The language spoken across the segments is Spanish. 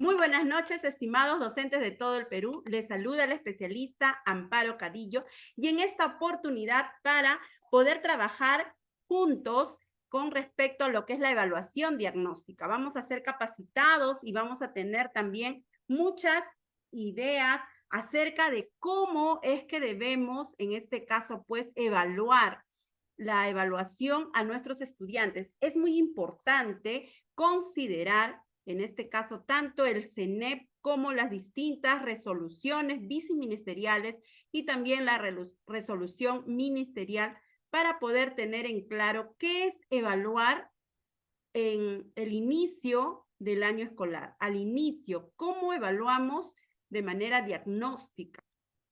Muy buenas noches, estimados docentes de todo el Perú. Les saluda la especialista Amparo Cadillo y en esta oportunidad para poder trabajar juntos con respecto a lo que es la evaluación diagnóstica. Vamos a ser capacitados y vamos a tener también muchas ideas acerca de cómo es que debemos, en este caso, pues, evaluar la evaluación a nuestros estudiantes. Es muy importante considerar, en este caso, tanto el CENEP como las distintas resoluciones viceministeriales y también la resolución ministerial para poder tener en claro qué es evaluar en el inicio del año escolar. Al inicio, ¿cómo evaluamos de manera diagnóstica?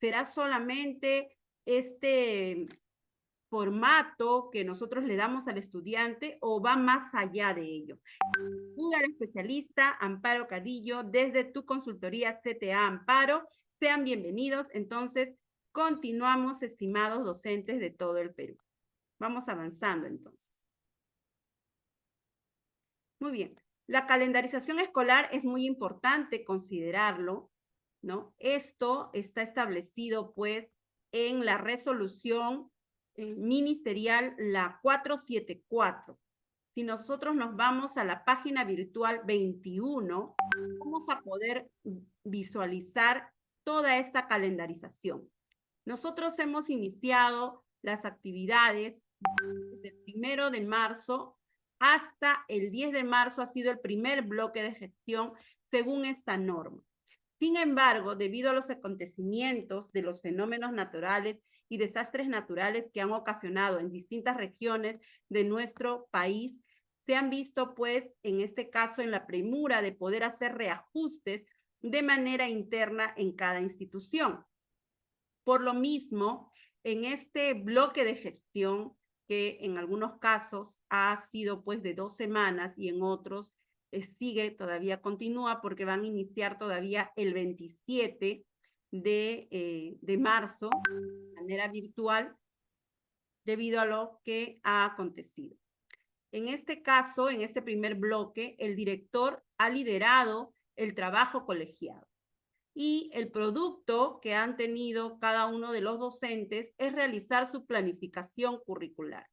¿Será solamente este formato que nosotros le damos al estudiante o va más allá de ello? Una especialista, Amparo Cadillo, desde tu consultoría CTA Amparo. Sean bienvenidos. Entonces, continuamos, estimados docentes de todo el Perú. Vamos avanzando entonces. Muy bien. La calendarización escolar es muy importante considerarlo, ¿no? Esto está establecido, pues, en la resolución ministerial, la 474. Si nosotros nos vamos a la página virtual 21, vamos a poder visualizar toda esta calendarización. Nosotros hemos iniciado las actividades desde el 1 de marzo hasta el 10 de marzo, ha sido el primer bloque de gestión según esta norma. Sin embargo, debido a los acontecimientos de los fenómenos naturales y desastres naturales que han ocasionado en distintas regiones de nuestro país, se han visto, pues, en este caso, en la premura de poder hacer reajustes de manera interna en cada institución. Por lo mismo, en este bloque de gestión, que en algunos casos ha sido, pues, de 2 semanas y en otros sigue, todavía continúa, porque van a iniciar todavía el 27 de marzo de manera virtual debido a lo que ha acontecido. En este caso, en este primer bloque, el director ha liderado el trabajo colegiado y el producto que han tenido cada uno de los docentes es realizar su planificación curricular.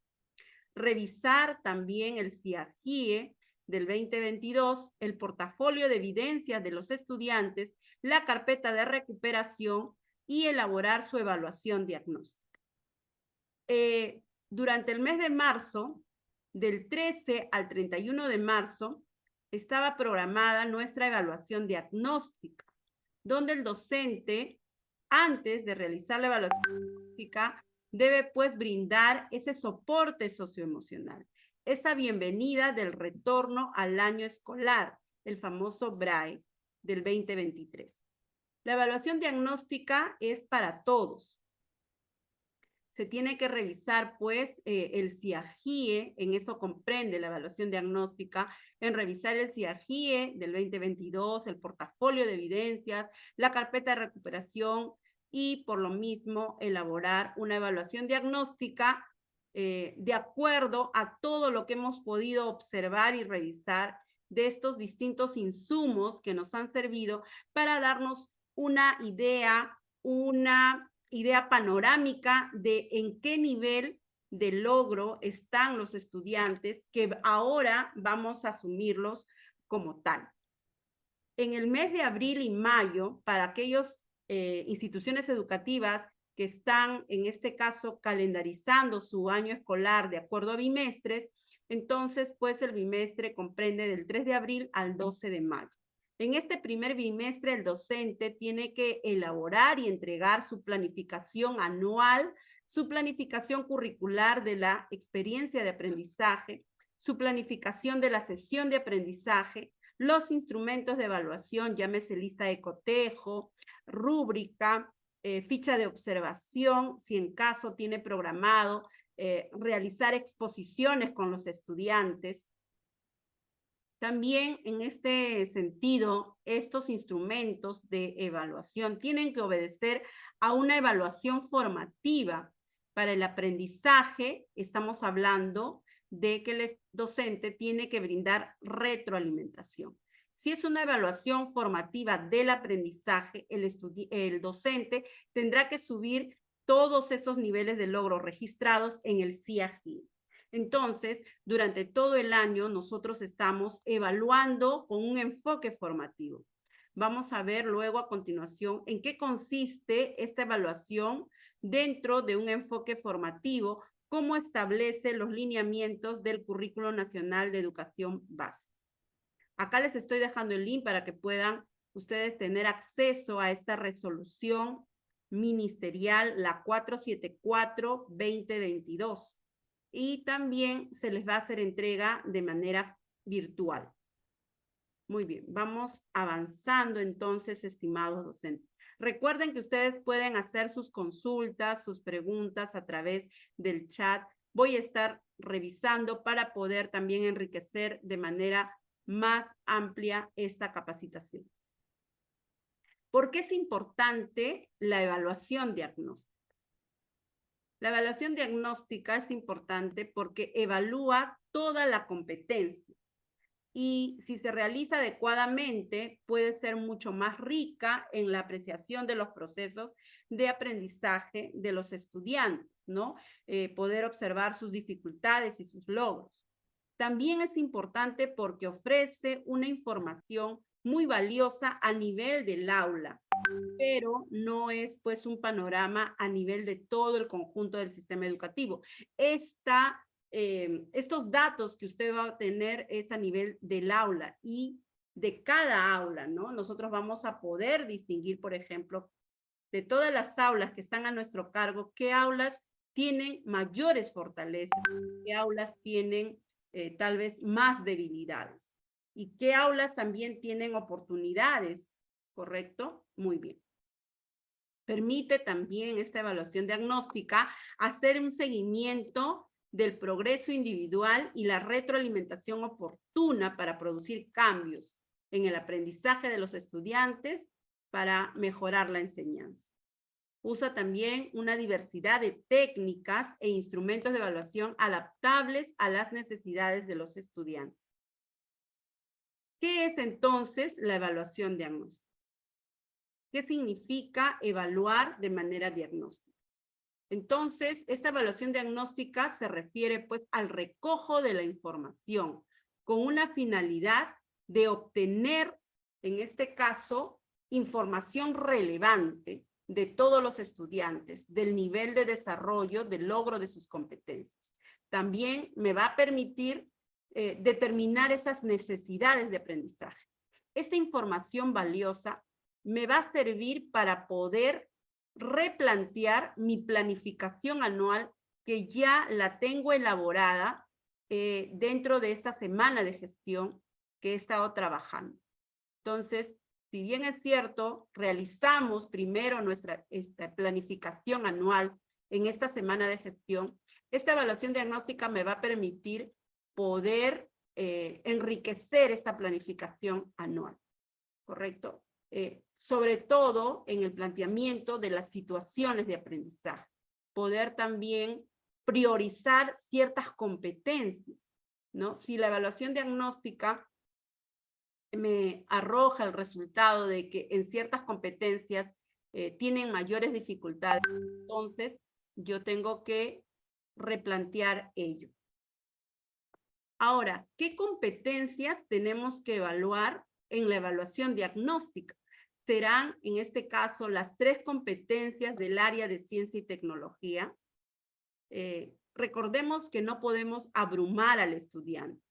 Revisar también el CIAGIE del 2022, el portafolio de evidencias de los estudiantes, la carpeta de recuperación y elaborar su evaluación diagnóstica. Durante el mes de marzo, del 13 al 31 de marzo, estaba programada nuestra evaluación diagnóstica, donde el docente, antes de realizar la evaluación diagnóstica, debe, pues, brindar ese soporte socioemocional, esa bienvenida del retorno al año escolar, el famoso BRAE del 2023. La evaluación diagnóstica es para todos. Se tiene que revisar, pues, el CIAGIE, en eso comprende la evaluación diagnóstica, en revisar el CIAGIE del 2022, el portafolio de evidencias, la carpeta de recuperación y, por lo mismo, elaborar una evaluación diagnóstica de acuerdo a todo lo que hemos podido observar y revisar de estos distintos insumos que nos han servido para darnos una idea panorámica de en qué nivel de logro están los estudiantes que ahora vamos a asumirlos como tal. En el mes de abril y mayo, para aquellas instituciones educativas que están, en este caso, calendarizando su año escolar de acuerdo a bimestres, entonces, pues, el bimestre comprende del 3 de abril al 12 de mayo. En este primer bimestre, el docente tiene que elaborar y entregar su planificación anual, su planificación curricular de la experiencia de aprendizaje, su planificación de la sesión de aprendizaje, los instrumentos de evaluación, llámese lista de cotejo, rúbrica, ficha de observación, si en caso tiene programado realizar exposiciones con los estudiantes. También en este sentido, estos instrumentos de evaluación tienen que obedecer a una evaluación formativa. Para el aprendizaje, estamos hablando de que el docente tiene que brindar retroalimentación. Si es una evaluación formativa del aprendizaje, el docente tendrá que subir todos esos niveles de logro registrados en el CIAGIE. Entonces, durante todo el año nosotros estamos evaluando con un enfoque formativo. Vamos a ver luego a continuación en qué consiste esta evaluación dentro de un enfoque formativo, cómo establece los lineamientos del Currículo Nacional de Educación Básica. Acá les estoy dejando el link para que puedan ustedes tener acceso a esta resolución ministerial, la 474-2022. Y también se les va a hacer entrega de manera virtual. Muy bien, vamos avanzando entonces, estimados docentes. Recuerden que ustedes pueden hacer sus consultas, sus preguntas a través del chat. Voy a estar revisando para poder también enriquecer de manera más amplia esta capacitación. ¿Por qué es importante la evaluación diagnóstica? La evaluación diagnóstica es importante porque evalúa toda la competencia y si se realiza adecuadamente puede ser mucho más rica en la apreciación de los procesos de aprendizaje de los estudiantes, ¿no? Poder observar sus dificultades y sus logros. También es importante porque ofrece una información muy valiosa a nivel del aula, pero no es pues un panorama a nivel de todo el conjunto del sistema educativo. Estos datos que usted va a obtener es a nivel del aula y de cada aula, ¿no? Nosotros vamos a poder distinguir, por ejemplo, de todas las aulas que están a nuestro cargo, qué aulas tienen mayores fortalezas, qué aulas tienen tal vez más debilidades y qué aulas también tienen oportunidades, ¿correcto? Muy bien. Permite también esta evaluación diagnóstica hacer un seguimiento del progreso individual y la retroalimentación oportuna para producir cambios en el aprendizaje de los estudiantes para mejorar la enseñanza. Usa también una diversidad de técnicas e instrumentos de evaluación adaptables a las necesidades de los estudiantes. ¿Qué es entonces la evaluación diagnóstica? ¿Qué significa evaluar de manera diagnóstica? Entonces, esta evaluación diagnóstica se refiere pues al recojo de la información con una finalidad de obtener, en este caso, información relevante de todos los estudiantes, del nivel de desarrollo, del logro de sus competencias. También me va a permitir determinar esas necesidades de aprendizaje. Esta información valiosa me va a servir para poder replantear mi planificación anual que ya la tengo elaborada dentro de esta semana de gestión que he estado trabajando. Entonces, si bien es cierto, realizamos primero nuestra planificación anual en esta semana de gestión, esta evaluación diagnóstica me va a permitir poder enriquecer esta planificación anual, ¿correcto? Sobre todo en el planteamiento de las situaciones de aprendizaje. Poder también priorizar ciertas competencias, ¿no? Si la evaluación diagnóstica me arroja el resultado de que en ciertas competencias tienen mayores dificultades, entonces yo tengo que replantear ello. Ahora, ¿qué competencias tenemos que evaluar en la evaluación diagnóstica? Serán, en este caso, las 3 competencias del área de ciencia y tecnología. Recordemos que no podemos abrumar al estudiante.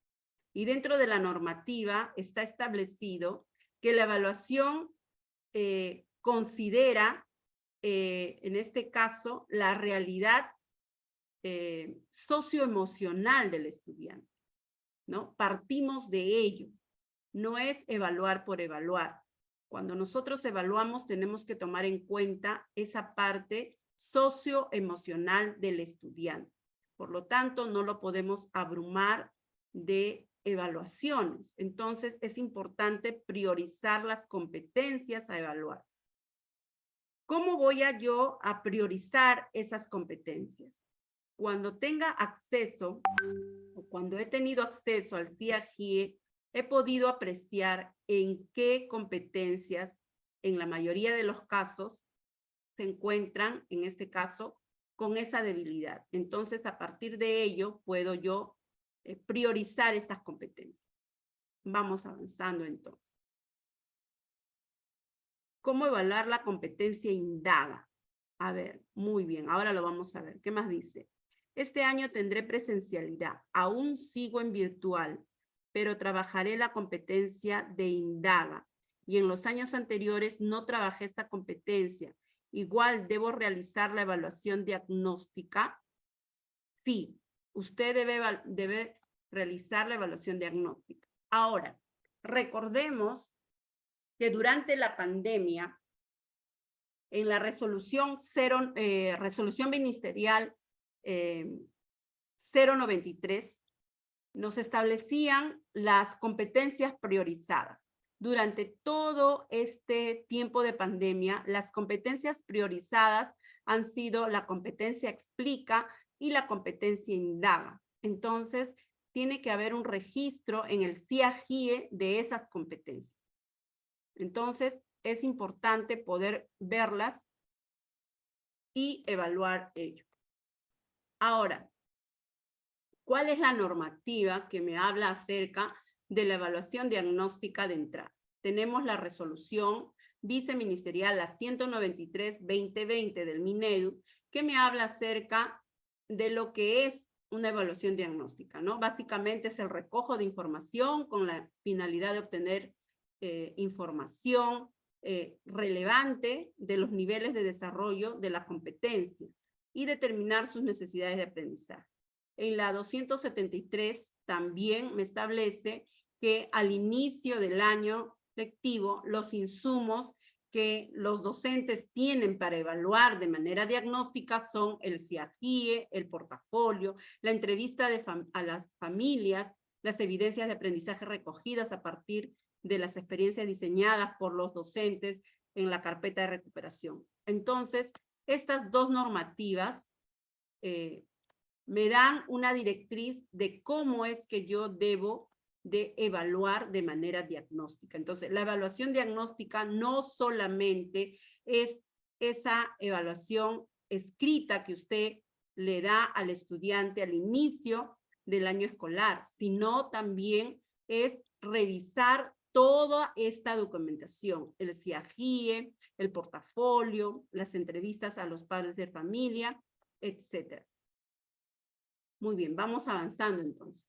Y dentro de la normativa está establecido que la evaluación considera, en este caso, la realidad socioemocional del estudiante, ¿no? Partimos de ello. No es evaluar por evaluar. Cuando nosotros evaluamos, tenemos que tomar en cuenta esa parte socioemocional del estudiante. Por lo tanto, no lo podemos abrumar de evaluaciones. Entonces, es importante priorizar las competencias a evaluar. ¿Cómo voy yo a priorizar esas competencias? Cuando tenga acceso, o cuando he tenido acceso al CIAGIE, he podido apreciar en qué competencias, en la mayoría de los casos, se encuentran, en este caso, con esa debilidad. Entonces, a partir de ello, puedo yo priorizar estas competencias. Vamos avanzando entonces. ¿Cómo evaluar la competencia indaga? A ver, muy bien, ahora lo vamos a ver. ¿Qué más dice? Este año tendré presencialidad, aún sigo en virtual, pero trabajaré la competencia de indaga. Y en los años anteriores no trabajé esta competencia. Igual debo realizar la evaluación diagnóstica. Sí, usted debe realizar la evaluación diagnóstica. Ahora, recordemos que durante la pandemia, en la resolución ministerial 093, nos establecían las competencias priorizadas. Durante todo este tiempo de pandemia, las competencias priorizadas han sido la competencia explica y la competencia indaga. Entonces, tiene que haber un registro en el CIAGIE de esas competencias. Entonces, es importante poder verlas y evaluar ello. Ahora, ¿cuál es la normativa que me habla acerca de la evaluación diagnóstica de entrada? Tenemos la resolución viceministerial, la 193-2020 del Minedu, que me habla acerca de lo que es una evaluación diagnóstica, ¿no? Básicamente es el recojo de información con la finalidad de obtener información relevante de los niveles de desarrollo de la competencia y determinar sus necesidades de aprendizaje. En la 273 también me establece que al inicio del año lectivo, los insumos que los docentes tienen para evaluar de manera diagnóstica son el CIAGIE, el portafolio, la entrevista a las familias, las evidencias de aprendizaje recogidas a partir de las experiencias diseñadas por los docentes en la carpeta de recuperación. Entonces, estas dos normativas me dan una directriz de cómo es que yo debo de evaluar de manera diagnóstica. Entonces, la evaluación diagnóstica no solamente es esa evaluación escrita que usted le da al estudiante al inicio del año escolar, sino también es revisar toda esta documentación, el CIAGIE, el portafolio, las entrevistas a los padres de familia, etcétera. Muy bien, vamos avanzando entonces.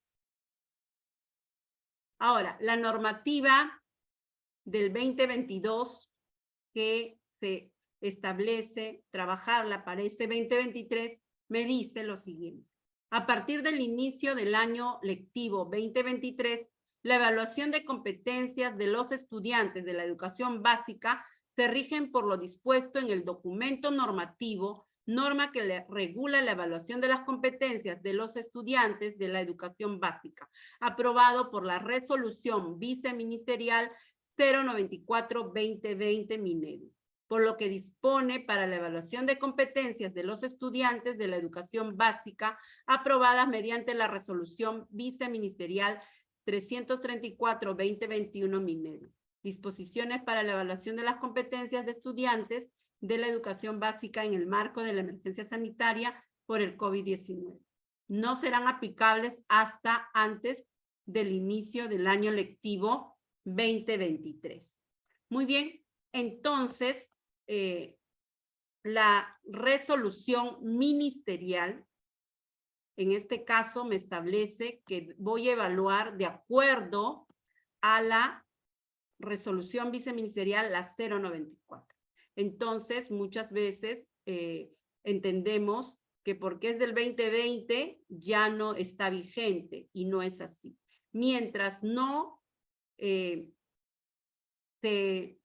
Ahora, la normativa del 2022 que se establece trabajarla para este 2023 me dice lo siguiente. A partir del inicio del año lectivo 2023, la evaluación de competencias de los estudiantes de la educación básica se rigen por lo dispuesto en el documento normativo, norma que regula la evaluación de las competencias de los estudiantes de la educación básica, aprobado por la resolución viceministerial 094-2020 Minedu, por lo que dispone para la evaluación de competencias de los estudiantes de la educación básica, aprobadas mediante la resolución viceministerial 334-2021 Minedu. Disposiciones para la evaluación de las competencias de estudiantes de la educación básica en el marco de la emergencia sanitaria por el COVID-19. No serán aplicables hasta antes del inicio del año lectivo 2023. Muy bien, entonces, la resolución ministerial, en este caso me establece que voy a evaluar de acuerdo a la resolución viceministerial, la 094. Entonces, muchas veces entendemos que porque es del 2020 ya no está vigente y no es así. Mientras no se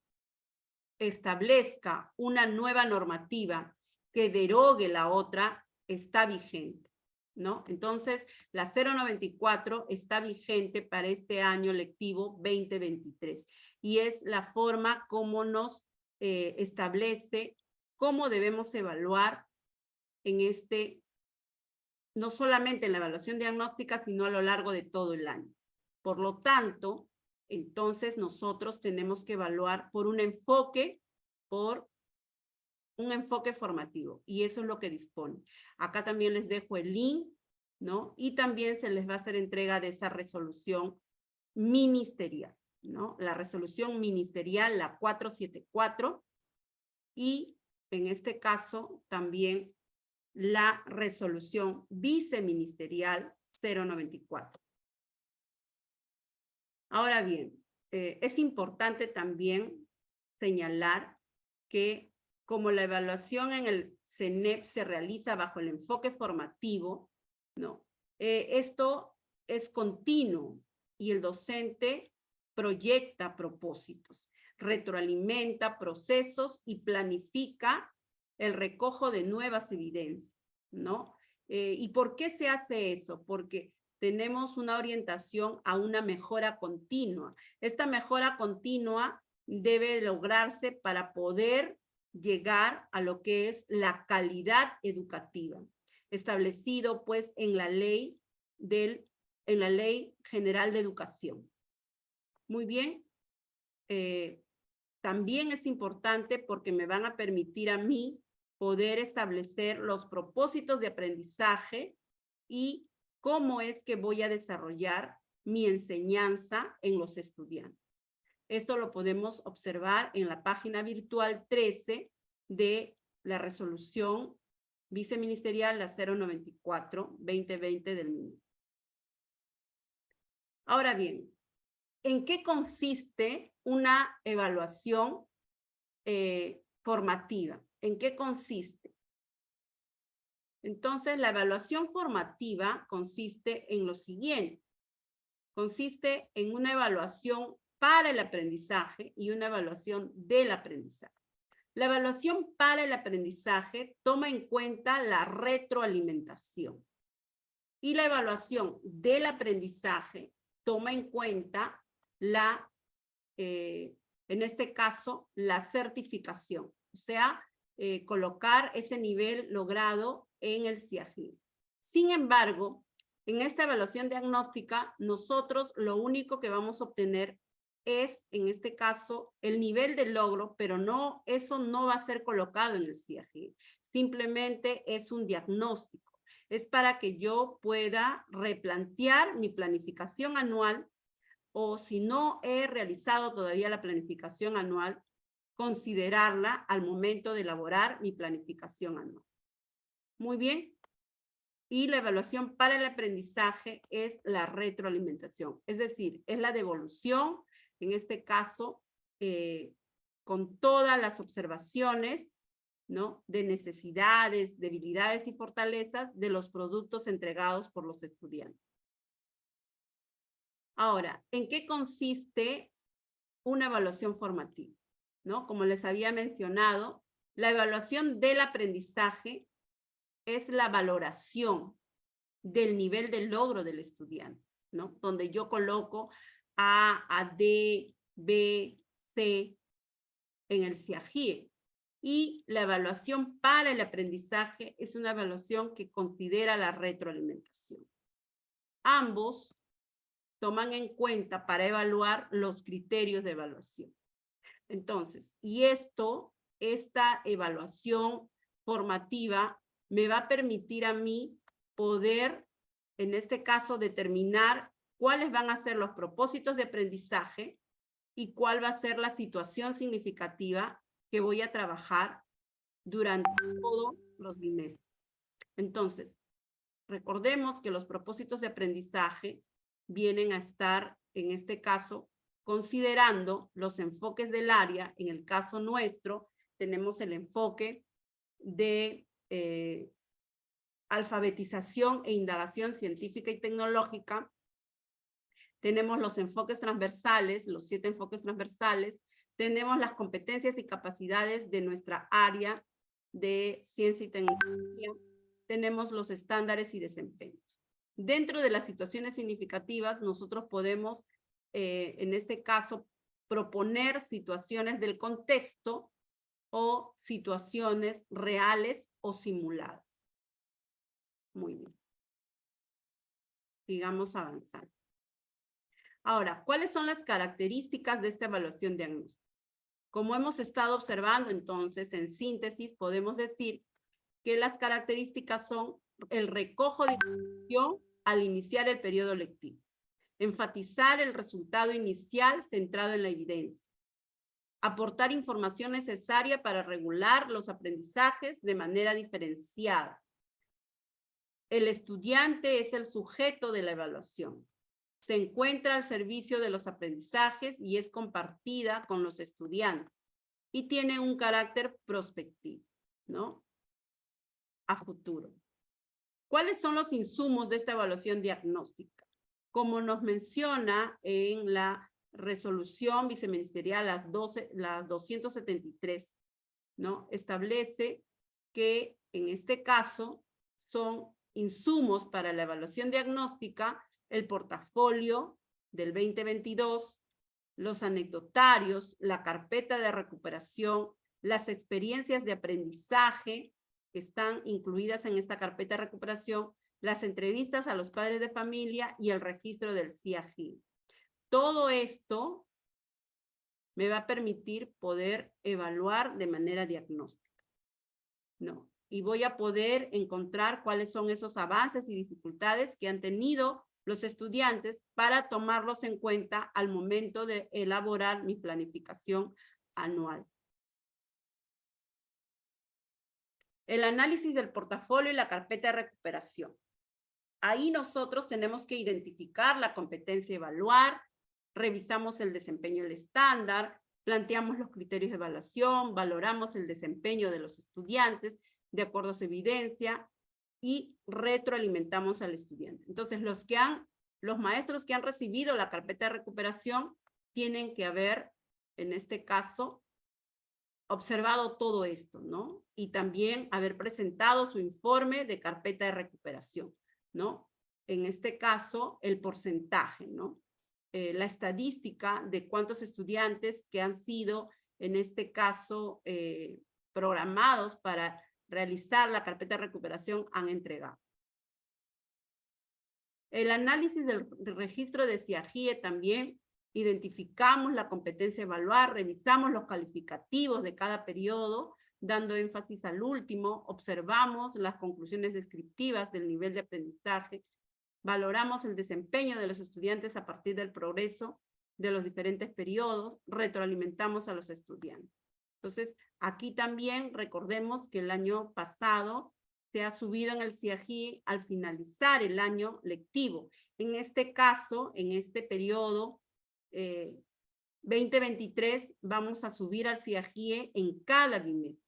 establezca una nueva normativa que derogue la otra, está vigente, ¿no? Entonces, la 094 está vigente para este año lectivo 2023 y es la forma como nos establece cómo debemos evaluar en no solamente en la evaluación diagnóstica, sino a lo largo de todo el año. Por lo tanto, Entonces, nosotros tenemos que evaluar por un enfoque formativo, y eso es lo que dispone. Acá también les dejo el link, ¿no? Y también se les va a hacer entrega de esa resolución ministerial, ¿no? La resolución ministerial, la 474, y en este caso también la resolución viceministerial 094. Ahora bien, es importante también señalar que como la evaluación en el CENEP se realiza bajo el enfoque formativo, ¿no? Esto es continuo y el docente proyecta propósitos, retroalimenta procesos y planifica el recojo de nuevas evidencias, ¿no? ¿Y por qué se hace eso? Porque tenemos una orientación a una mejora continua. Esta mejora continua debe lograrse para poder llegar a lo que es la calidad educativa, establecido pues en la ley general de educación. Muy bien. También es importante porque me van a permitir a mí poder establecer los propósitos de aprendizaje y cómo es que voy a desarrollar mi enseñanza en los estudiantes. Esto lo podemos observar en la página virtual 13 de la resolución viceministerial, la 094-2020 del MINER. Ahora bien, ¿en qué consiste una evaluación formativa? ¿En qué consiste? Entonces, la evaluación formativa consiste en lo siguiente. Consiste en una evaluación para el aprendizaje y una evaluación del aprendizaje. La evaluación para el aprendizaje toma en cuenta la retroalimentación y la evaluación del aprendizaje toma en cuenta en este caso, la certificación, o sea, colocar ese nivel logrado en el CIAGIN. Sin embargo, en esta evaluación diagnóstica, nosotros lo único que vamos a obtener es, en este caso, el nivel de logro, pero no, eso no va a ser colocado en el CIAGIN. Simplemente es un diagnóstico. Es para que yo pueda replantear mi planificación anual, o si no he realizado todavía la planificación anual, considerarla al momento de elaborar mi planificación anual. Muy bien. Y la evaluación para el aprendizaje es la retroalimentación, es decir, es la devolución, en este caso, con todas las observaciones, ¿no? De necesidades, debilidades y fortalezas de los productos entregados por los estudiantes. Ahora, ¿en qué consiste una evaluación formativa? ¿No? Como les había mencionado, la evaluación del aprendizaje es la valoración del nivel de logro del estudiante, ¿no? Donde yo coloco A, D, B, C en el CIAGIE. Y la evaluación para el aprendizaje es una evaluación que considera la retroalimentación. Ambos toman en cuenta para evaluar los criterios de evaluación. Entonces, esta evaluación formativa me va a permitir a mí poder, en este caso, determinar cuáles van a ser los propósitos de aprendizaje y cuál va a ser la situación significativa que voy a trabajar durante todos los bimestres. Entonces, recordemos que los propósitos de aprendizaje vienen a estar, en este caso, considerando los enfoques del área. En el caso nuestro, tenemos el enfoque de alfabetización e indagación científica y tecnológica. Tenemos los enfoques transversales, los 7 enfoques transversales. Tenemos las competencias y capacidades de nuestra área de ciencia y tecnología. Tenemos los estándares y desempeños. Dentro de las situaciones significativas, nosotros podemos, en este caso, proponer situaciones del contexto o situaciones reales o simuladas. Muy bien. Sigamos avanzando. Ahora, ¿cuáles son las características de esta evaluación diagnóstica? Como hemos estado observando, entonces, en síntesis, podemos decir que las características son el recojo de información al iniciar el periodo lectivo, enfatizar el resultado inicial centrado en la evidencia, aportar información necesaria para regular los aprendizajes de manera diferenciada. El estudiante es el sujeto de la evaluación. Se encuentra al servicio de los aprendizajes y es compartida con los estudiantes y tiene un carácter prospectivo, ¿no? A futuro. ¿Cuáles son los insumos de esta evaluación diagnóstica? Como nos menciona en la resolución viceministerial, la 273, ¿no? Establece que en este caso son insumos para la evaluación diagnóstica el portafolio del 2022, los anecdotarios, la carpeta de recuperación, las experiencias de aprendizaje que están incluidas en esta carpeta de recuperación, las entrevistas a los padres de familia y el registro del CIAGI. Todo esto me va a permitir poder evaluar de manera diagnóstica, ¿no? Y voy a poder encontrar cuáles son esos avances y dificultades que han tenido los estudiantes para tomarlos en cuenta al momento de elaborar mi planificación anual. El análisis del portafolio y la carpeta de recuperación. Ahí nosotros tenemos que identificar la competencia a evaluar, revisamos el desempeño del estándar, planteamos los criterios de evaluación, valoramos el desempeño de los estudiantes de acuerdo a su evidencia y retroalimentamos al estudiante. Entonces, los maestros que han recibido la carpeta de recuperación tienen que haber, en este caso, observado todo esto, ¿no? Y también haber presentado su informe de carpeta de recuperación, ¿no? En este caso, el porcentaje, ¿no? La estadística de cuántos estudiantes que han sido, en este caso, programados para realizar la carpeta de recuperación han entregado. El análisis del registro de CIAGIE también identificamos la competencia a evaluar, revisamos los calificativos de cada periodo, dando énfasis al último, observamos las conclusiones descriptivas del nivel de aprendizaje, valoramos el desempeño de los estudiantes a partir del progreso de los diferentes periodos, retroalimentamos a los estudiantes. Entonces, aquí también recordemos que el año pasado se ha subido en el CIAGI al finalizar el año lectivo. En este caso, en este periodo 2023, vamos a subir al CIAGI en cada bimestre.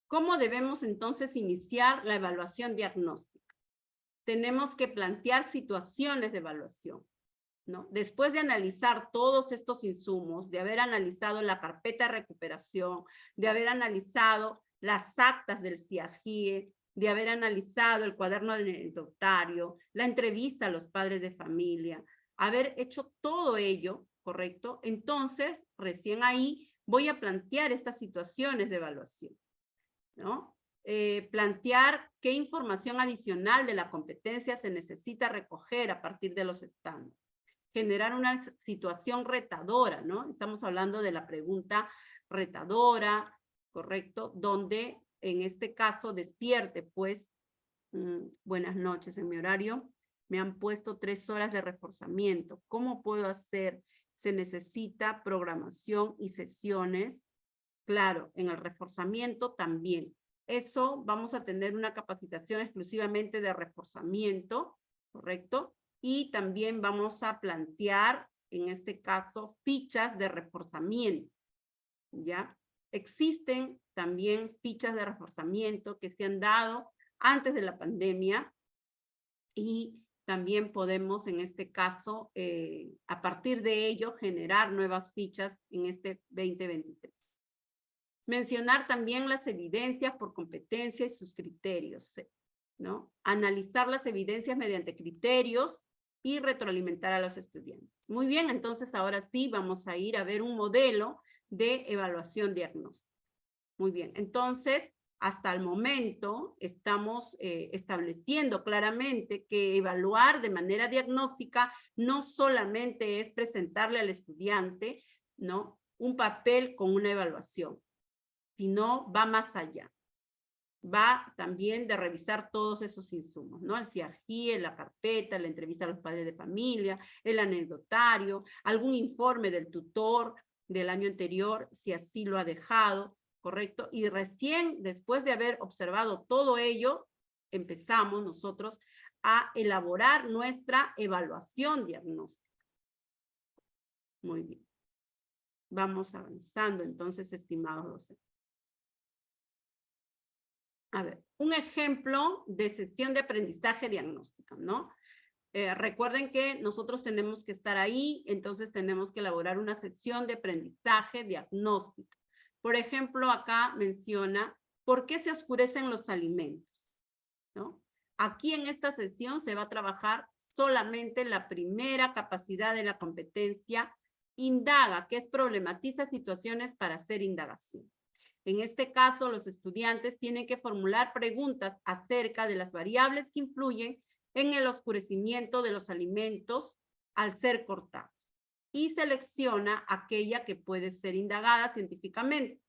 ¿Cómo debemos entonces iniciar la evaluación diagnóstica? Tenemos que plantear situaciones de evaluación, ¿no? Después de analizar todos estos insumos, de haber analizado la carpeta de recuperación, de haber analizado las actas del CIAGIE, de haber analizado el cuaderno del anecdotario, la entrevista a los padres de familia, haber hecho todo ello, ¿correcto? Entonces, recién ahí voy a plantear estas situaciones de evaluación, ¿no? Plantear qué información adicional de la competencia se necesita recoger a partir de los estándares. Generar una situación retadora, ¿no? Estamos hablando de la pregunta retadora, ¿correcto? Donde, en este caso, despierte, pues, buenas noches, en mi horario me han puesto 3 horas de reforzamiento. ¿Cómo puedo hacer? Se necesita programación y sesiones. Claro, en el reforzamiento también. Eso vamos a tener una capacitación exclusivamente de reforzamiento, ¿correcto? Y también vamos a plantear, en este caso, fichas de reforzamiento, ¿ya? Existen también fichas de reforzamiento que se han dado antes de la pandemia y también podemos, en este caso, a partir de ello, generar nuevas fichas en este 2023. Mencionar también las evidencias por competencia y sus criterios, ¿no? Analizar las evidencias mediante criterios y retroalimentar a los estudiantes. Muy bien, entonces ahora sí vamos a ir a ver un modelo de evaluación diagnóstica. Muy bien, entonces hasta el momento estamos estableciendo claramente que evaluar de manera diagnóstica no solamente es presentarle al estudiante, ¿no?, un papel con una evaluación, sino va más allá. Va también de revisar todos esos insumos, ¿no? El CIAGI, la carpeta, la entrevista a los padres de familia, el anecdotario, algún informe del tutor del año anterior, si así lo ha dejado, ¿correcto? Y recién, después de haber observado todo ello, empezamos nosotros a elaborar nuestra evaluación diagnóstica. Muy bien. Vamos avanzando, entonces, estimados docentes. A ver, un ejemplo de sesión de aprendizaje diagnóstica, ¿no? Recuerden que nosotros tenemos que estar ahí, entonces tenemos que elaborar una sección de aprendizaje diagnóstica. Por ejemplo, acá menciona, ¿por qué se oscurecen los alimentos? ¿No? Aquí en esta sesión se va a trabajar solamente la primera capacidad de la competencia indaga, que es problematiza situaciones para hacer indagación. En este caso, los estudiantes tienen que formular preguntas acerca de las variables que influyen en el oscurecimiento de los alimentos al ser cortados y selecciona aquella que puede ser indagada científicamente.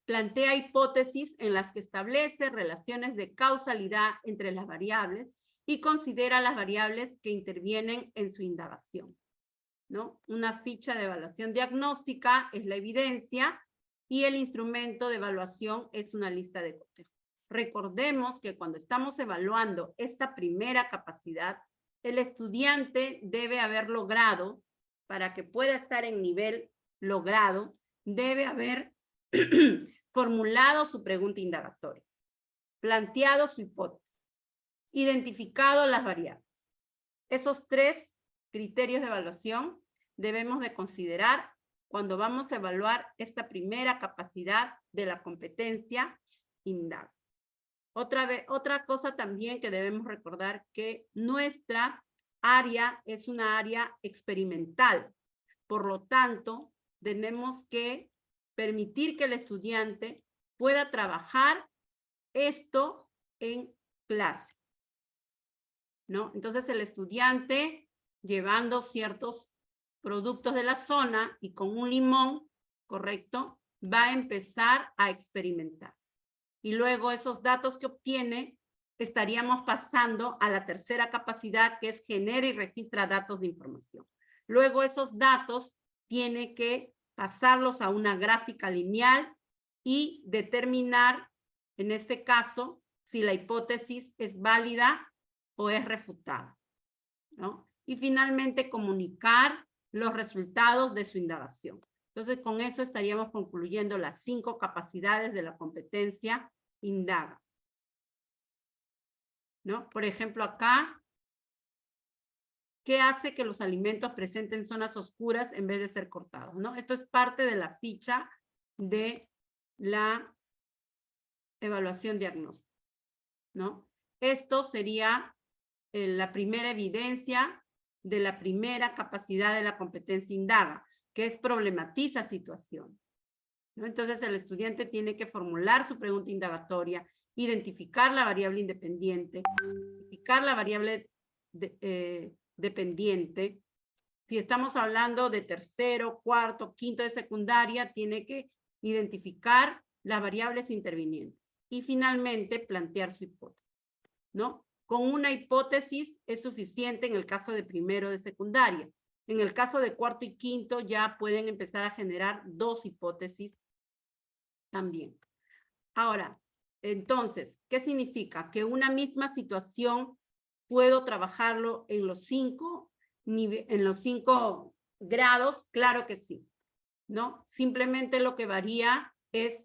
Plantea hipótesis en las que establece relaciones de causalidad entre las variables y considera las variables que intervienen en su indagación, ¿no? Una ficha de evaluación diagnóstica es la evidencia y el instrumento de evaluación es una lista de cotejo. Recordemos que cuando estamos evaluando esta primera capacidad, el estudiante debe haber logrado, para que pueda estar en nivel logrado, debe haber formulado su pregunta indagatoria, planteado su hipótesis, identificado las variables. Esos 3 criterios de evaluación debemos de considerar cuando vamos a evaluar esta primera capacidad de la competencia indaga. Otra cosa también que debemos recordar que nuestra área es una área experimental. Por lo tanto, tenemos que permitir que el estudiante pueda trabajar esto en clase, ¿no? Entonces, el estudiante llevando ciertos productos de la zona y con un limón, ¿correcto?, va a empezar a experimentar. Y luego esos datos que obtiene, estaríamos pasando a la tercera capacidad, que es genera y registra datos de información. Luego esos datos tiene que pasarlos a una gráfica lineal y determinar, en este caso, si la hipótesis es válida o es refutada, ¿no? Y finalmente comunicar los resultados de su indagación. Entonces, con eso estaríamos concluyendo las 5 capacidades de la competencia indaga, ¿no? Por ejemplo, acá, ¿qué hace que los alimentos presenten zonas oscuras en vez de ser cortados, ¿no? Esto es parte de la ficha de la evaluación diagnóstica, ¿no? Esto sería la primera evidencia de la primera capacidad de la competencia indaga, que es problematiza situación, ¿no? Entonces, el estudiante tiene que formular su pregunta indagatoria, identificar la variable independiente, identificar la variable dependiente. Si estamos hablando de tercero, cuarto, quinto de secundaria, tiene que identificar las variables intervinientes y finalmente plantear su hipótesis, ¿no? Con una hipótesis es suficiente en el caso de primero de secundaria. En el caso de cuarto y quinto ya pueden empezar a generar 2 hipótesis también. Ahora, entonces, ¿qué significa? Que una misma situación puedo trabajarlo en los 5 grados, claro que sí, ¿no? Simplemente lo que varía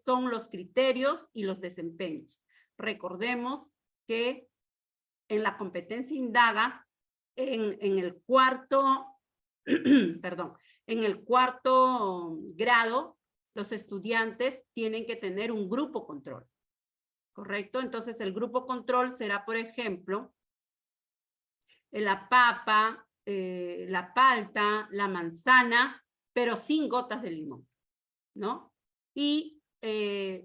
son los criterios y los desempeños. Recordemos que en la competencia indaga, en el cuarto, perdón, en el cuarto grado, los estudiantes tienen que tener un grupo control, ¿correcto? Entonces, el grupo control será, por ejemplo, la papa, la palta, la manzana, pero sin gotas de limón, ¿no? Y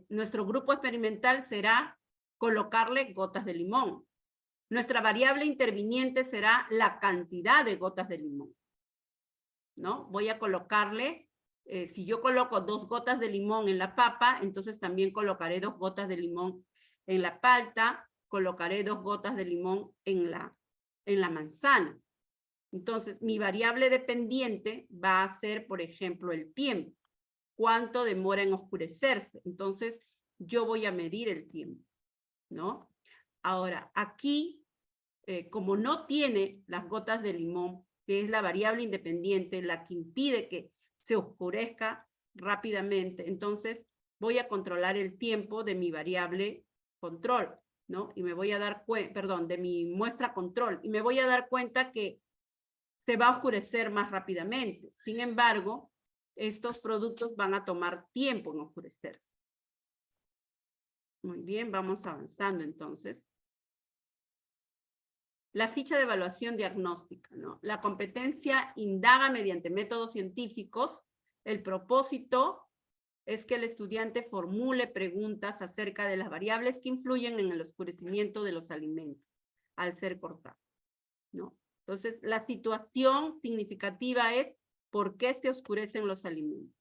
nuestro grupo experimental será colocarle gotas de limón. Nuestra variable interviniente será la cantidad de gotas de limón, ¿no? Voy a colocarle, si yo coloco 2 gotas de limón en la papa, entonces también colocaré 2 gotas de limón en la palta, colocaré 2 gotas de limón en la manzana. Entonces, mi variable dependiente va a ser, por ejemplo, el tiempo. ¿Cuánto demora en oscurecerse? Entonces, yo voy a medir el tiempo, ¿no? Ahora, aquí, como no tiene las gotas de limón, que es la variable independiente, la que impide que se oscurezca rápidamente, entonces voy a controlar el tiempo de mi variable control, ¿no? Y me voy a dar cuenta, perdón, de mi muestra control, y me voy a dar cuenta que se va a oscurecer más rápidamente. Sin embargo, estos productos van a tomar tiempo en oscurecerse. Muy bien, vamos avanzando entonces. La ficha de evaluación diagnóstica, ¿no? La competencia indaga mediante métodos científicos. El propósito es que el estudiante formule preguntas acerca de las variables que influyen en el oscurecimiento de los alimentos al ser cortados, ¿no? Entonces, la situación significativa es por qué se oscurecen los alimentos.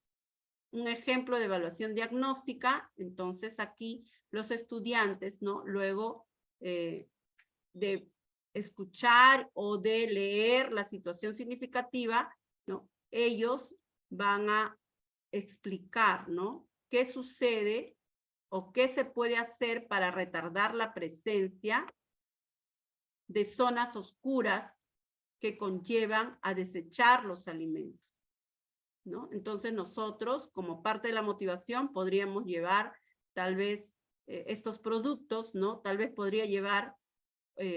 Un ejemplo de evaluación diagnóstica, entonces aquí los estudiantes, ¿no? Luego de escuchar o de leer la situación significativa, ¿no? Ellos van a explicar, ¿no? ¿Qué sucede o qué se puede hacer para retardar la presencia de zonas oscuras que conllevan a desechar los alimentos, ¿no? Entonces nosotros, como parte de la motivación, podríamos llevar tal vez estos productos, ¿no? Tal vez podría llevar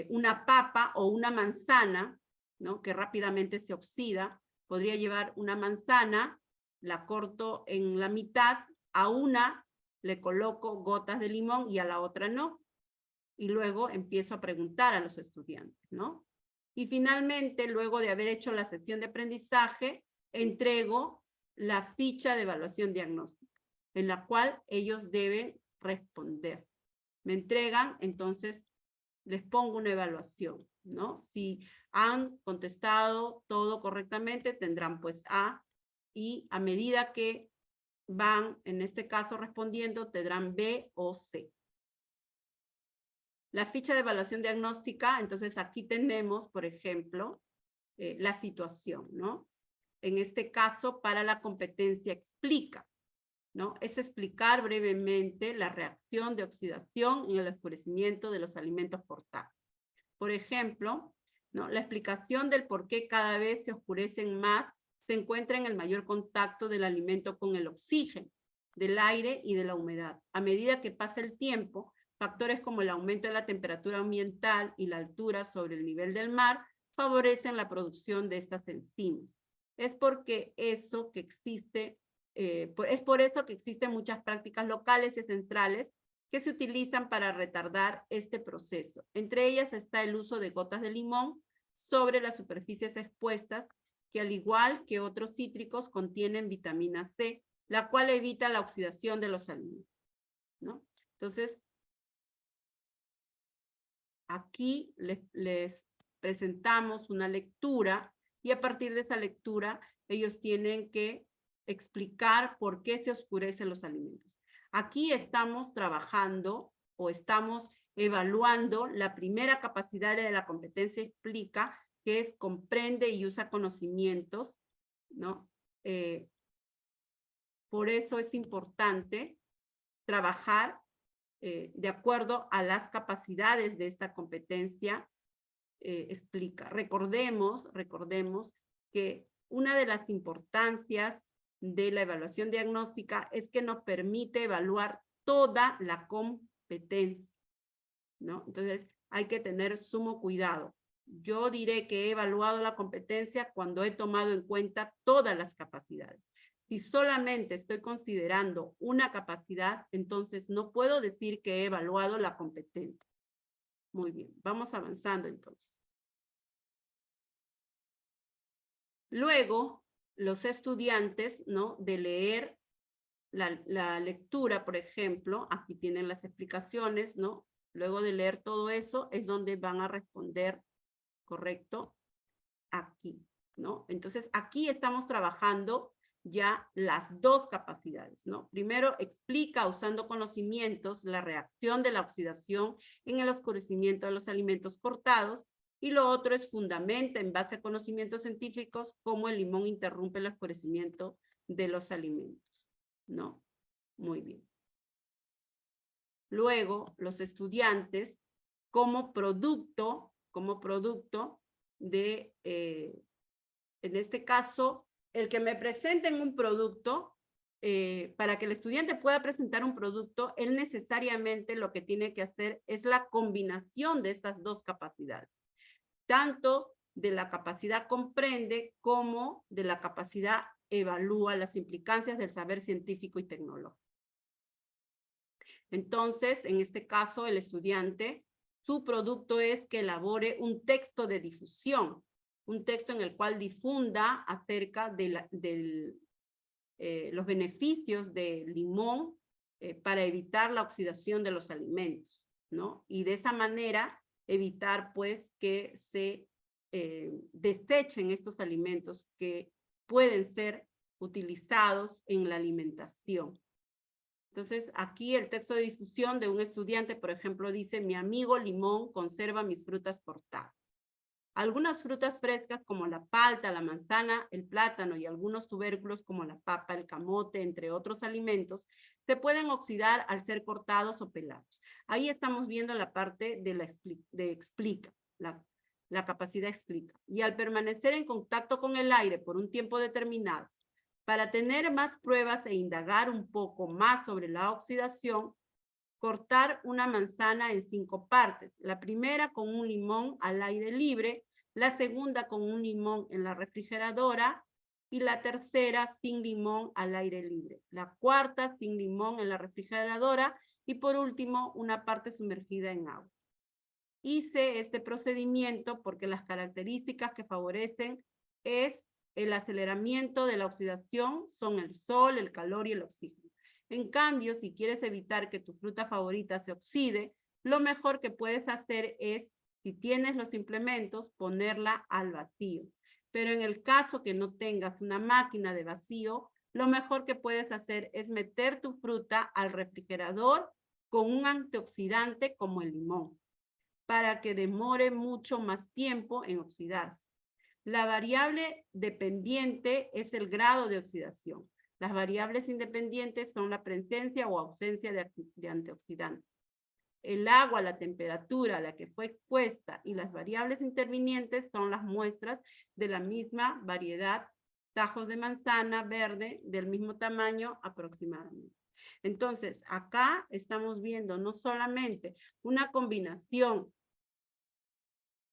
una papa o una manzana, ¿no? Que rápidamente se oxida. Podría llevar una manzana, la corto en la mitad, a una le coloco gotas de limón y a la otra no. Y luego empiezo a preguntar a los estudiantes, ¿no? Y finalmente, luego de haber hecho la sesión de aprendizaje, entrego la ficha de evaluación diagnóstica, en la cual ellos deben responder. Me entregan, entonces les pongo una evaluación, ¿no? Si han contestado todo correctamente, tendrán pues A, y a medida que van, en este caso, respondiendo, tendrán B o C. La ficha de evaluación diagnóstica, entonces aquí tenemos, por ejemplo, la situación, ¿no? En este caso, para la competencia explica, ¿no? Es explicar brevemente la reacción de oxidación y el oscurecimiento de los alimentos cortados. Por ejemplo, ¿no? La explicación del por qué cada vez se oscurecen más se encuentra en el mayor contacto del alimento con el oxígeno, del aire y de la humedad. A medida que pasa el tiempo, factores como el aumento de la temperatura ambiental y la altura sobre el nivel del mar favorecen la producción de estas enzimas. Es porque eso que existe, es por eso que existen muchas prácticas locales y centrales que se utilizan para retardar este proceso. Entre ellas está el uso de gotas de limón sobre las superficies expuestas, que al igual que otros cítricos contienen vitamina C, la cual evita la oxidación de los alimentos, ¿no? Entonces, aquí les presentamos una lectura y a partir de esa lectura ellos tienen que explicar por qué se oscurecen los alimentos. Aquí estamos trabajando o estamos evaluando la primera capacidad de la competencia explica, que es comprende y usa conocimientos, ¿no? Por eso es importante trabajar de acuerdo a las capacidades de esta competencia explica. Recordemos que una de las importancias de la evaluación diagnóstica es que nos permite evaluar toda la competencia, ¿no? Entonces, hay que tener sumo cuidado. Yo diré que he evaluado la competencia cuando he tomado en cuenta todas las capacidades. Si solamente estoy considerando una capacidad, entonces no puedo decir que he evaluado la competencia. Muy bien, vamos avanzando entonces. Luego, los estudiantes, ¿no? De leer la lectura, por ejemplo, aquí tienen las explicaciones, ¿no? Luego de leer todo eso es donde van a responder, ¿correcto? Aquí, ¿no? Entonces, aquí estamos trabajando ya las dos capacidades, ¿no? Primero, explica usando conocimientos la reacción de la oxidación en el oscurecimiento de los alimentos cortados, y lo otro es fundamenta en base a conocimientos científicos cómo el limón interrumpe el oscurecimiento de los alimentos, ¿no? Muy bien. Luego, los estudiantes, como producto de, en este caso, el que me presenten un producto, para que el estudiante pueda presentar un producto, él necesariamente lo que tiene que hacer es la combinación de estas dos capacidades, tanto de la capacidad comprende como de la capacidad evalúa las implicancias del saber científico y tecnológico. Entonces, en este caso, el estudiante, su producto es que elabore un texto de difusión, un texto en el cual difunda acerca de los beneficios del limón para evitar la oxidación de los alimentos, ¿no? Y de esa manera evitar, pues, que se desechen estos alimentos que pueden ser utilizados en la alimentación. Entonces, aquí el texto de difusión de un estudiante, por ejemplo, dice: mi amigo limón conserva mis frutas cortadas. Algunas frutas frescas como la palta, la manzana, el plátano y algunos tubérculos como la papa, el camote, entre otros alimentos, se pueden oxidar al ser cortados o pelados. Ahí estamos viendo la parte de explica, la capacidad explica. Y al permanecer en contacto con el aire por un tiempo determinado, para tener más pruebas e indagar un poco más sobre la oxidación, cortar una manzana en 5 partes. La primera con un limón al aire libre, la segunda con un limón en la refrigeradora y la tercera sin limón al aire libre. La cuarta sin limón en la refrigeradora y por último una parte sumergida en agua. Hice este procedimiento porque las características que favorecen es el aceleramiento de la oxidación son el sol, el calor y el oxígeno. En cambio, si quieres evitar que tu fruta favorita se oxide, lo mejor que puedes hacer es, si tienes los implementos, ponerla al vacío. Pero en el caso que no tengas una máquina de vacío, lo mejor que puedes hacer es meter tu fruta al refrigerador con un antioxidante como el limón, para que demore mucho más tiempo en oxidarse. La variable dependiente es el grado de oxidación. Las variables independientes son la presencia o ausencia de antioxidantes. El agua, la temperatura a la que fue expuesta y las variables intervinientes son las muestras de la misma variedad, tajos de manzana verde del mismo tamaño aproximadamente. Entonces, acá estamos viendo no solamente una combinación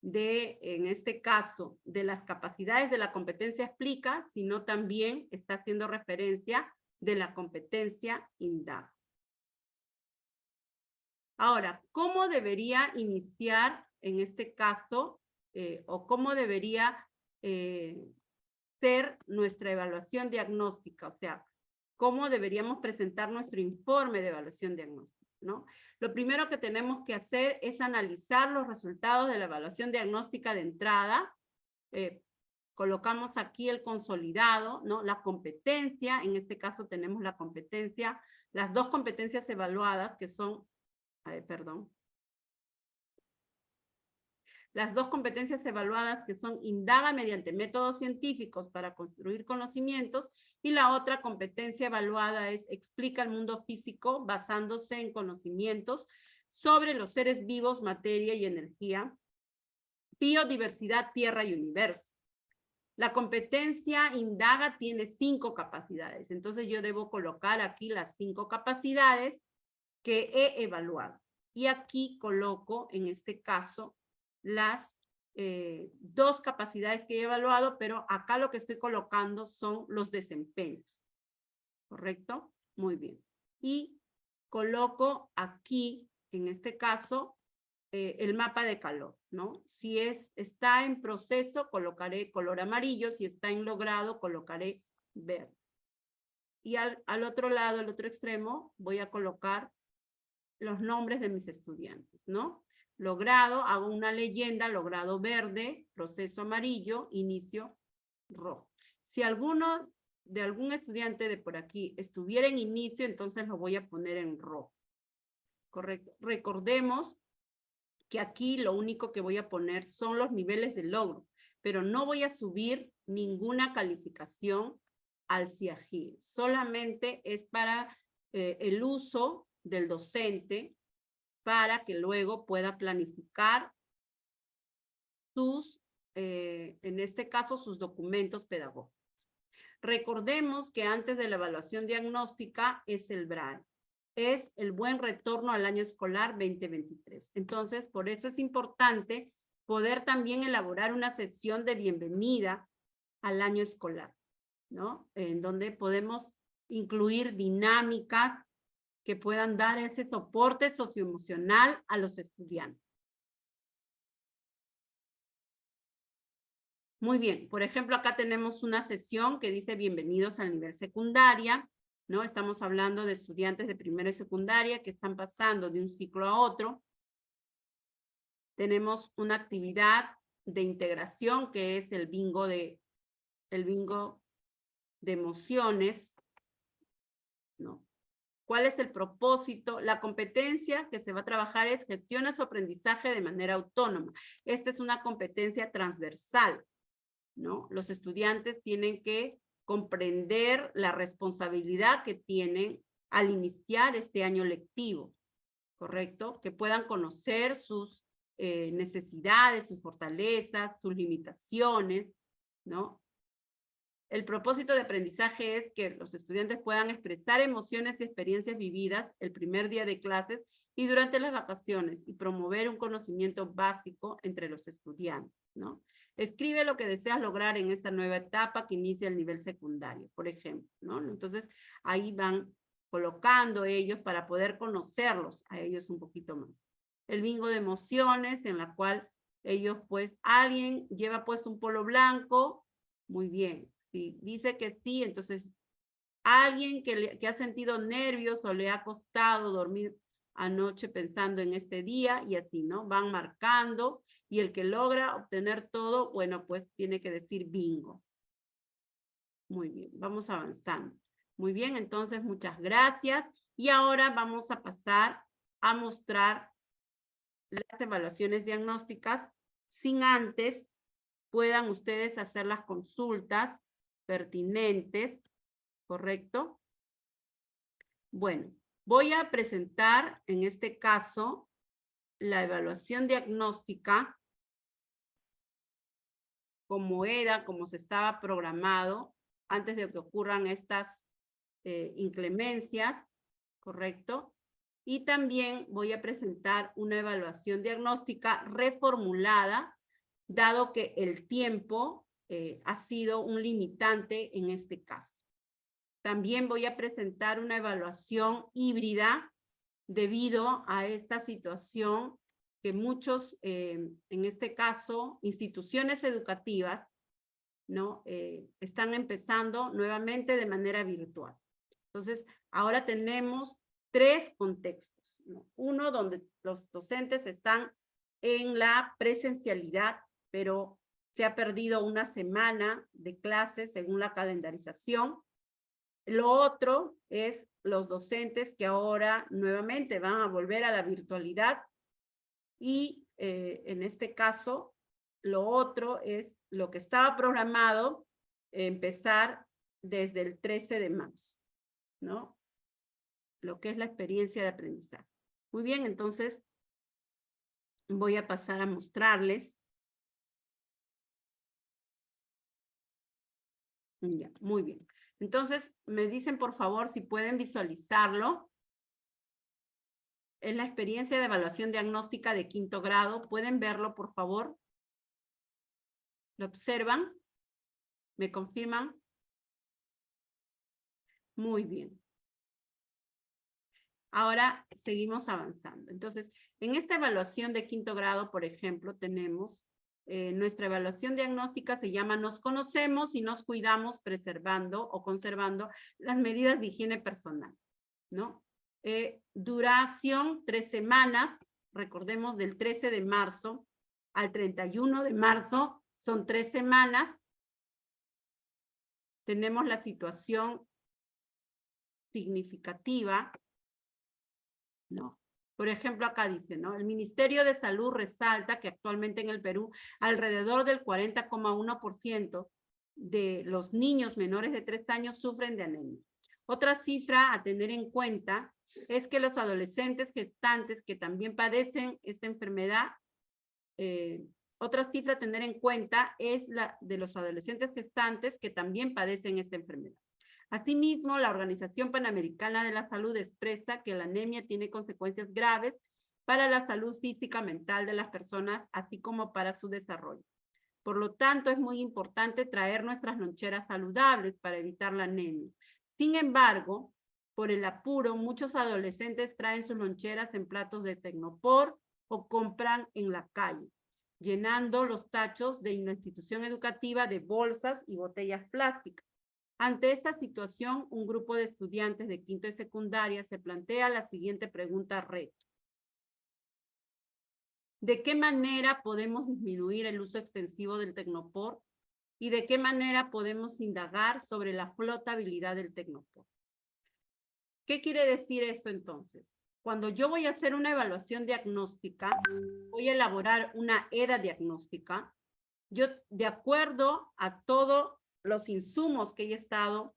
en este caso, de las capacidades de la competencia explica, sino también está haciendo referencia de la competencia indaga. Ahora, ¿cómo debería iniciar en este caso, o cómo debería ser nuestra evaluación diagnóstica? O sea, ¿cómo deberíamos presentar nuestro informe de evaluación diagnóstica, ¿no? Lo primero que tenemos que hacer es analizar los resultados de la evaluación diagnóstica de entrada. Colocamos aquí el consolidado, ¿no? La competencia, en este caso tenemos la competencia, las dos competencias evaluadas que son, las dos competencias evaluadas que son indaga mediante métodos científicos para construir conocimientos, y la otra competencia evaluada es explica el mundo físico basándose en conocimientos sobre los seres vivos, materia y energía, biodiversidad, tierra y universo. La competencia indaga tiene 5 capacidades, entonces yo debo colocar aquí las 5 capacidades que he evaluado. Y aquí coloco, en este caso, las 2 capacidades que he evaluado, pero acá lo que estoy colocando son los desempeños. ¿Correcto? Muy bien. Y coloco aquí, en este caso, el mapa de calor, ¿no? Si está en proceso, colocaré color amarillo; si está en logrado, colocaré verde. Y al otro lado, al otro extremo, voy a colocar los nombres de mis estudiantes, ¿no? Logrado, hago una leyenda, logrado verde, proceso amarillo, inicio rojo. Si alguno de algún estudiante de por aquí estuviera en inicio, entonces lo voy a poner en rojo. Correcto. Recordemos que aquí lo único que voy a poner son los niveles de logro, pero no voy a subir ninguna calificación al CIAGIR. Solamente es para el uso del docente para que luego pueda planificar sus, en este caso, sus documentos pedagógicos. Recordemos que antes de la evaluación diagnóstica es el BRAE, es el buen retorno al año escolar 2023. Entonces, por eso es importante poder también elaborar una sesión de bienvenida al año escolar, ¿no? En donde podemos incluir dinámicas que puedan dar ese soporte socioemocional a los estudiantes. Muy bien, por ejemplo, acá tenemos una sesión que dice bienvenidos al nivel secundaria, ¿no? Estamos hablando de estudiantes de primera y secundaria que están pasando de un ciclo a otro. Tenemos una actividad de integración que es el bingo de emociones, ¿no? ¿Cuál es el propósito? La competencia que se va a trabajar es gestiona su aprendizaje de manera autónoma. Esta es una competencia transversal, ¿no? Los estudiantes tienen que comprender la responsabilidad que tienen al iniciar este año lectivo, ¿correcto? Que puedan conocer sus necesidades, sus fortalezas, sus limitaciones, ¿no? El propósito de aprendizaje es que los estudiantes puedan expresar emociones y experiencias vividas el primer día de clases y durante las vacaciones y promover un conocimiento básico entre los estudiantes, ¿no? Escribe lo que deseas lograr en esta nueva etapa que inicia el nivel secundario, por ejemplo, ¿no? Entonces, ahí van colocando ellos para poder conocerlos a ellos un poquito más. El bingo de emociones, en la cual ellos, pues, alguien lleva puesto un polo blanco, muy bien. Si dice que sí, entonces, alguien que ha sentido nervios o le ha costado dormir anoche pensando en este día y así, ¿no? Van marcando y el que logra obtener todo, bueno, pues tiene que decir bingo. Muy bien, vamos avanzando. Muy bien, entonces muchas gracias. Y ahora vamos a pasar a mostrar las evaluaciones diagnósticas sin antes puedan ustedes hacer las consultas pertinentes, ¿correcto? Bueno, voy a presentar en este caso la evaluación diagnóstica como se estaba programado antes de que ocurran estas inclemencias, ¿correcto? Y también voy a presentar una evaluación diagnóstica reformulada, dado que el tiempo ha sido un limitante en este caso. También voy a presentar una evaluación híbrida debido a esta situación que muchos, en este caso, instituciones educativas, ¿no? Están empezando nuevamente de manera virtual. Entonces, ahora tenemos tres contextos, ¿no? Uno donde los docentes están en la presencialidad, pero se ha perdido una semana de clases según la calendarización. Lo otro es los docentes que ahora nuevamente van a volver a la virtualidad y en este caso, lo otro es lo que estaba programado empezar desde el 13 de marzo, ¿no? Lo que es la experiencia de aprendizaje. Muy bien, entonces voy a pasar a mostrarles. Ya, muy bien. Entonces, me dicen por favor si pueden visualizarlo. Es la experiencia de evaluación diagnóstica de 5º grado. ¿Pueden verlo, por favor? ¿Lo observan? ¿Me confirman? Muy bien. Ahora seguimos avanzando. Entonces, en esta evaluación de 5º grado, por ejemplo, tenemos Nuestra evaluación diagnóstica se llama Nos conocemos y nos cuidamos preservando o conservando las medidas de higiene personal, ¿no? Duración 3 semanas, recordemos del 13 de marzo al 31 de marzo, son 3 semanas. Tenemos la situación significativa, ¿no? Por ejemplo, acá dice, ¿no? El Ministerio de Salud resalta que actualmente en el Perú alrededor del 40,1% de los niños menores de 3 años sufren de anemia. Otra cifra a tener en cuenta es que los adolescentes gestantes que también padecen esta enfermedad, otra cifra a tener en cuenta es la de los adolescentes gestantes que también padecen esta enfermedad. Asimismo, la Organización Panamericana de la Salud expresa que la anemia tiene consecuencias graves para la salud física y mental de las personas, así como para su desarrollo. Por lo tanto, es muy importante traer nuestras loncheras saludables para evitar la anemia. Sin embargo, por el apuro, muchos adolescentes traen sus loncheras en platos de Tecnopor o compran en la calle, llenando los tachos de una institución educativa de bolsas y botellas plásticas. Ante esta situación, un grupo de estudiantes de quinto y secundaria se plantea la siguiente pregunta reto. ¿De qué manera podemos disminuir el uso extensivo del Tecnopor? ¿Y de qué manera podemos indagar sobre la flotabilidad del Tecnopor? ¿Qué quiere decir esto entonces? Cuando yo voy a hacer una evaluación diagnóstica, voy a elaborar una EDA diagnóstica, yo de acuerdo a todos los insumos que he estado,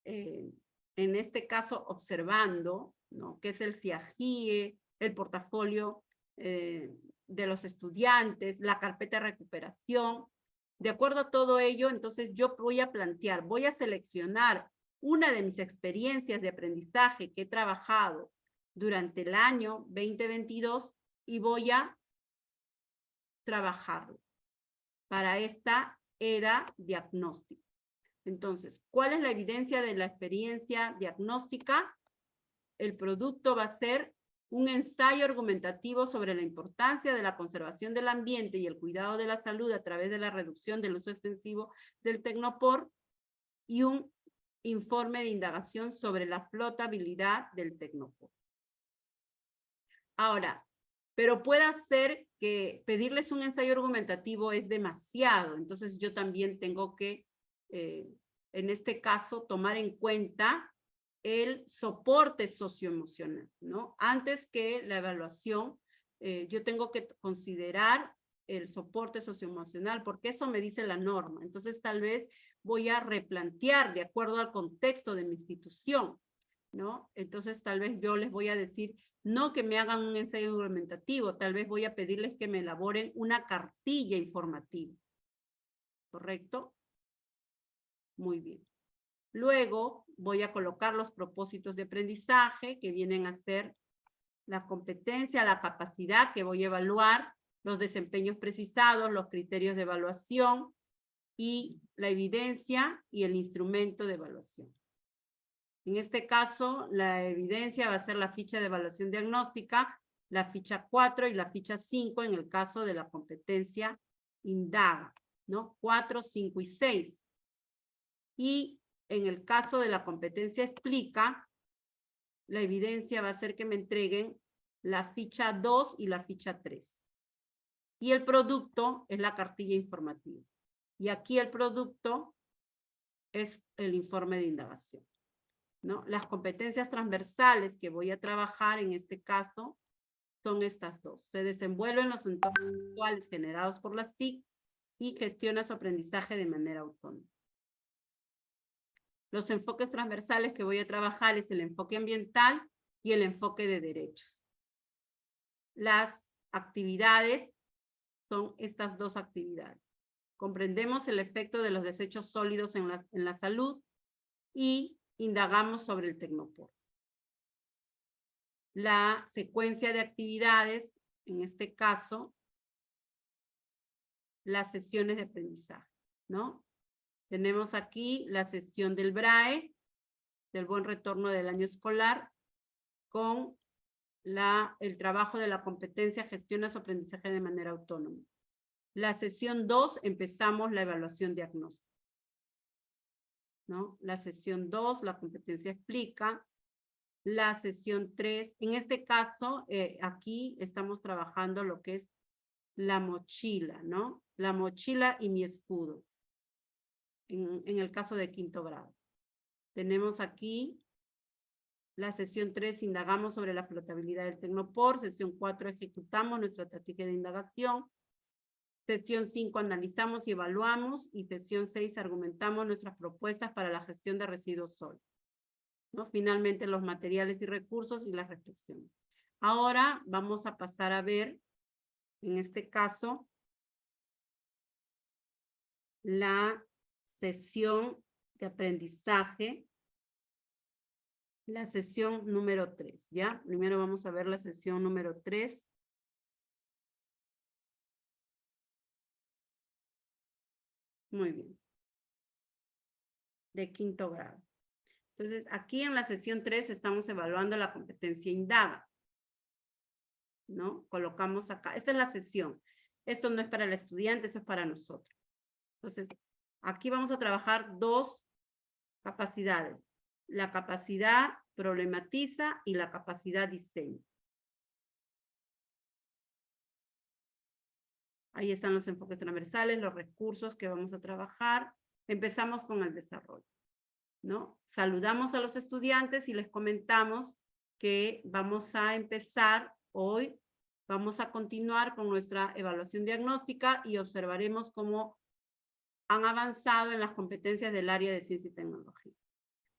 en este caso, observando, ¿no? Que es el CIAGIE, el portafolio de los estudiantes, la carpeta de recuperación. De acuerdo a todo ello, entonces yo voy a plantear, voy a seleccionar una de mis experiencias de aprendizaje que he trabajado durante el año 2022 y voy a trabajarlo para esta EDA diagnóstica. Entonces, ¿cuál es la evidencia de la experiencia diagnóstica? El producto va a ser un ensayo argumentativo sobre la importancia de la conservación del ambiente y el cuidado de la salud a través de la reducción del uso extensivo del Tecnopor y un informe de indagación sobre la flotabilidad del Tecnopor. Ahora, pero puede ser que pedirles un ensayo argumentativo es demasiado, entonces yo también tengo que, en este caso, tomar en cuenta el soporte socioemocional, ¿no? Antes que la evaluación, yo tengo que considerar el soporte socioemocional, porque eso me dice la norma. Entonces, tal vez voy a replantear de acuerdo al contexto de mi institución, ¿no? Entonces, tal vez yo les voy a decir, no que me hagan un ensayo argumentativo, tal vez voy a pedirles que me elaboren una cartilla informativa. ¿Correcto? Muy bien. Luego voy a colocar los propósitos de aprendizaje que vienen a ser la competencia, la capacidad que voy a evaluar, los desempeños precisados, los criterios de evaluación y la evidencia y el instrumento de evaluación. En este caso, la evidencia va a ser la ficha de evaluación diagnóstica, la ficha 4 y la ficha 5 en el caso de la competencia indaga, ¿no? 4, 5 y 6. Y en el caso de la competencia explica, la evidencia va a ser que me entreguen la ficha 2 y la ficha 3. Y el producto es la cartilla informativa. Y aquí el producto es el informe de indagación, ¿no? Las competencias transversales que voy a trabajar en este caso son estas dos. Se desenvuelven los entornos virtuales generados por las TIC y gestiona su aprendizaje de manera autónoma. Los enfoques transversales que voy a trabajar es el enfoque ambiental y el enfoque de derechos. Las actividades son estas dos actividades. Comprendemos el efecto de los desechos sólidos en la salud y indagamos sobre el Tecnopor. La secuencia de actividades, en este caso, las sesiones de aprendizaje, ¿no? Tenemos aquí la sesión del BRAE, del buen retorno del año escolar, con el trabajo de la competencia gestiona su aprendizaje de manera autónoma. La sesión 2 empezamos la evaluación diagnóstica, ¿no? La sesión 2, la competencia explica. La sesión 3, en este caso, aquí estamos trabajando lo que es la mochila, ¿no? La mochila y mi escudo, en el caso de quinto grado. Tenemos aquí la sesión 3, indagamos sobre la flotabilidad del Tecnopor. Sesión 4, ejecutamos nuestra estrategia de indagación. Sesión 5, analizamos y evaluamos. Y sesión 6, argumentamos nuestras propuestas para la gestión de residuos sólidos, ¿no? Finalmente, los materiales y recursos y las reflexiones. Ahora vamos a pasar a ver, en este caso, la sesión de aprendizaje, la sesión número 3, ¿ya? Primero vamos a ver la sesión número 3. Muy bien. De quinto grado. Entonces, aquí en la sesión 3 estamos evaluando la competencia indaga, ¿no? Colocamos acá, esta es la sesión. Esto no es para el estudiante, eso es para nosotros. Entonces, aquí vamos a trabajar dos capacidades. La capacidad problematiza y la capacidad diseño. Ahí están los enfoques transversales, los recursos que vamos a trabajar. Empezamos con el desarrollo, ¿no? Saludamos a los estudiantes y les comentamos que vamos a empezar hoy, vamos a continuar con nuestra evaluación diagnóstica y observaremos cómo han avanzado en las competencias del área de ciencia y tecnología.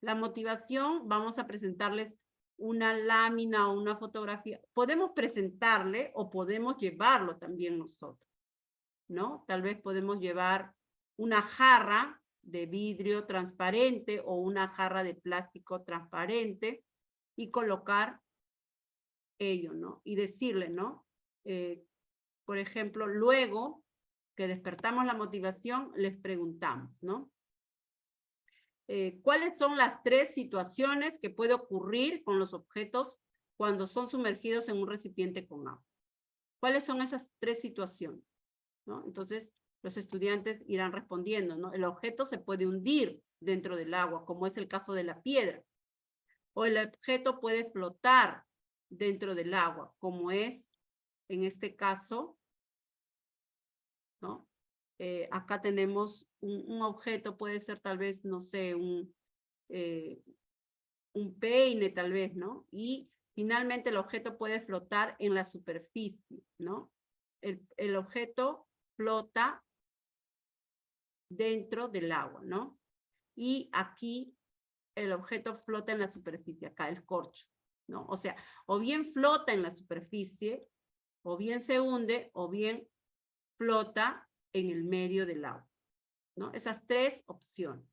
La motivación, vamos a presentarles una lámina o una fotografía. Podemos presentarle o podemos llevarlo también nosotros, ¿no? Tal vez podemos llevar una jarra de vidrio transparente o una jarra de plástico transparente y colocar ello, ¿no? Y decirle, ¿no? Por ejemplo, luego que despertamos la motivación, les preguntamos, ¿no? ¿Cuáles son las 3 situaciones que puede ocurrir con los objetos cuando son sumergidos en un recipiente con agua? ¿Cuáles son esas 3 situaciones? ¿No? Entonces, los estudiantes irán respondiendo, ¿no? El objeto se puede hundir dentro del agua, como es el caso de la piedra. O el objeto puede flotar dentro del agua, como es, en este caso, ¿no? Acá tenemos un objeto, puede ser tal vez, no sé, un peine tal vez, ¿no? Y finalmente el objeto puede flotar en la superficie, ¿no? El objeto flota dentro del agua, ¿no? Y aquí el objeto flota en la superficie, acá el corcho, ¿no? O sea, o bien flota en la superficie, o bien se hunde, o bien flota en el medio del agua, ¿no? Esas 3 opciones.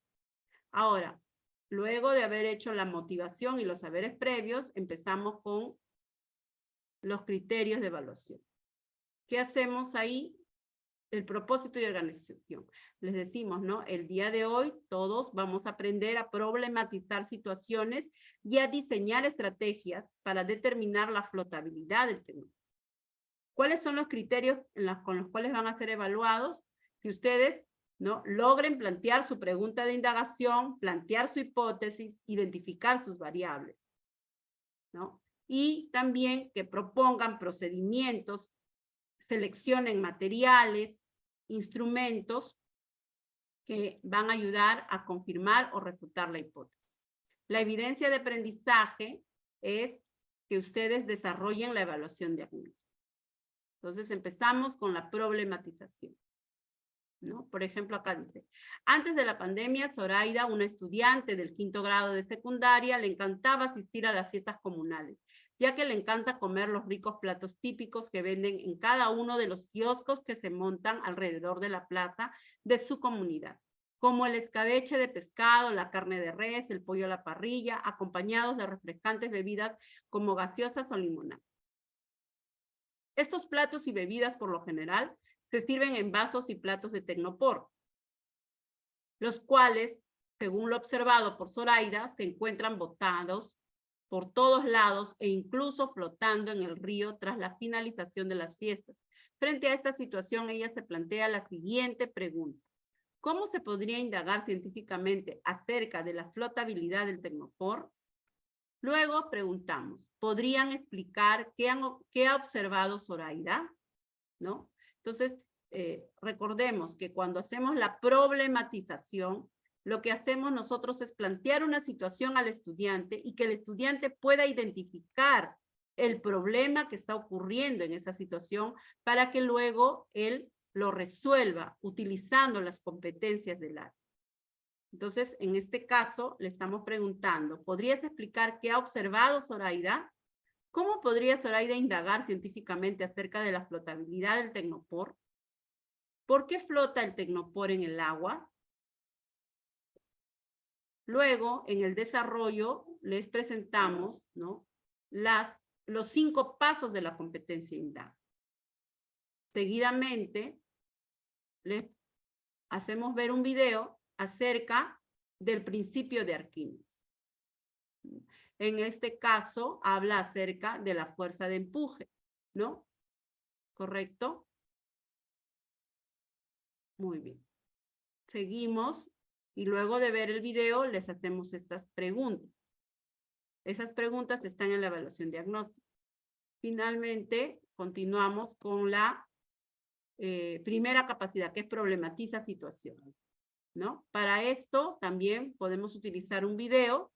Ahora, luego de haber hecho la motivación y los saberes previos, empezamos con los criterios de evaluación. ¿Qué hacemos ahí? El propósito y organización. Les decimos, ¿no? El día de hoy todos vamos a aprender a problematizar situaciones y a diseñar estrategias para determinar la flotabilidad del tema. ¿Cuáles son los criterios con los cuales van a ser evaluados? Que ustedes, ¿no? Logren plantear su pregunta de indagación, plantear su hipótesis, identificar sus variables, ¿no? Y también que propongan procedimientos, seleccionen materiales, instrumentos que van a ayudar a confirmar o refutar la hipótesis. La evidencia de aprendizaje es que ustedes desarrollen la evaluación diagnóstica. Entonces empezamos con la problematización, ¿no? Por ejemplo, acá dice, antes de la pandemia, Zoraida, una estudiante del 5º grado de secundaria, le encantaba asistir a las fiestas comunales, ya que le encanta comer los ricos platos típicos que venden en cada uno de los kioscos que se montan alrededor de la plaza de su comunidad, como el escabeche de pescado, la carne de res, el pollo a la parrilla, acompañados de refrescantes bebidas como gaseosas o limonada. Estos platos y bebidas, por lo general, se sirven en vasos y platos de Tecnopor, los cuales, según lo observado por Zoraida, se encuentran botados por todos lados e incluso flotando en el río tras la finalización de las fiestas, Frente a esta situación, ella se plantea la siguiente pregunta. ¿Cómo se podría indagar científicamente acerca de la flotabilidad del Tecnopor? Luego preguntamos, ¿podrían explicar qué ha observado Zoraida? ¿No? Entonces, recordemos que cuando hacemos la problematización, lo que hacemos nosotros es plantear una situación al estudiante y que el estudiante pueda identificar el problema que está ocurriendo en esa situación para que luego él lo resuelva utilizando las competencias del área. Entonces, en este caso, le estamos preguntando, ¿podrías explicar qué ha observado Zoraida? ¿Cómo podría Zoraida indagar científicamente acerca de la flotabilidad del Tecnopor? ¿Por qué flota el Tecnopor en el agua? Luego, en el desarrollo, les presentamos, ¿no?, los 5 pasos de la competencia indaga. Seguidamente, les hacemos ver un video acerca del principio de Arquímedes. En este caso, habla acerca de la fuerza de empuje, ¿no? ¿Correcto? Muy bien. Seguimos y luego de ver el video les hacemos estas preguntas. Esas preguntas están en la evaluación diagnóstica. Finalmente, continuamos con la primera capacidad, que es problematiza situaciones, ¿no? Para esto también podemos utilizar un video,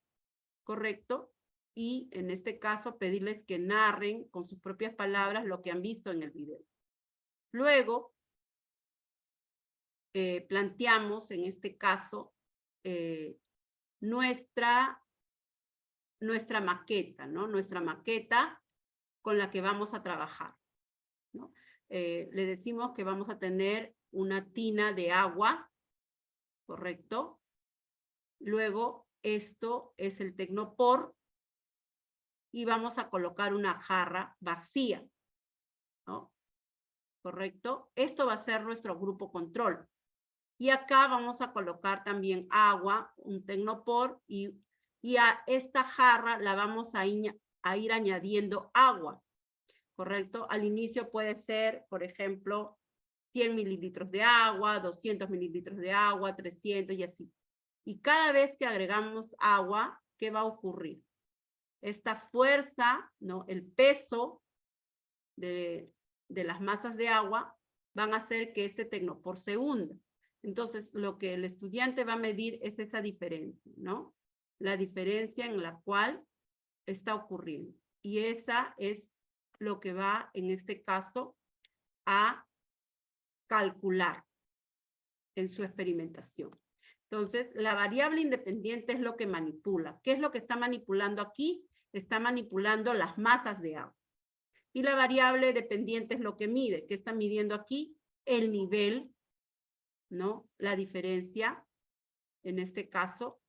¿correcto? Y en este caso pedirles que narren con sus propias palabras lo que han visto en el video. Luego, planteamos en este caso nuestra maqueta, ¿no? Nuestra maqueta con la que vamos a trabajar, ¿no? Le decimos que vamos a tener una tina de agua, ¿correcto? Luego, esto es el Tecnopor y vamos a colocar una jarra vacía, ¿no? ¿Correcto? Esto va a ser nuestro grupo control. Y acá vamos a colocar también agua, un Tecnopor, y a esta jarra la vamos a ir añadiendo agua, ¿correcto? Al inicio puede ser, por ejemplo, 100 mililitros de agua, 200 mililitros de agua, 300 y así. Y cada vez que agregamos agua, ¿qué va a ocurrir? Esta fuerza, ¿no?, el peso de las masas de agua van a hacer que este Tecnopor se hunda. Entonces, lo que el estudiante va a medir es esa diferencia, ¿no? La diferencia en la cual está ocurriendo. Y esa es lo que va, en este caso, a calcular en su experimentación. Entonces, la variable independiente es lo que manipula. ¿Qué es lo que está manipulando aquí? Está manipulando las masas de agua. Y la variable dependiente es lo que mide. ¿Qué está midiendo aquí? El nivel, ¿no? La diferencia, en este caso,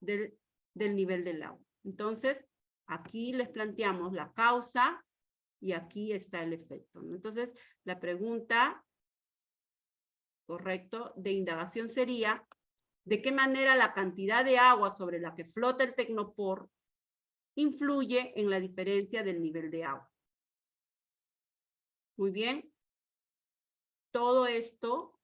del nivel del agua. Entonces, aquí les planteamos la causa y aquí está el efecto, ¿no? Entonces, la pregunta, correcto, de indagación sería, ¿de qué manera la cantidad de agua sobre la que flota el Tecnopor influye en la diferencia del nivel de agua? Muy bien. Todo esto,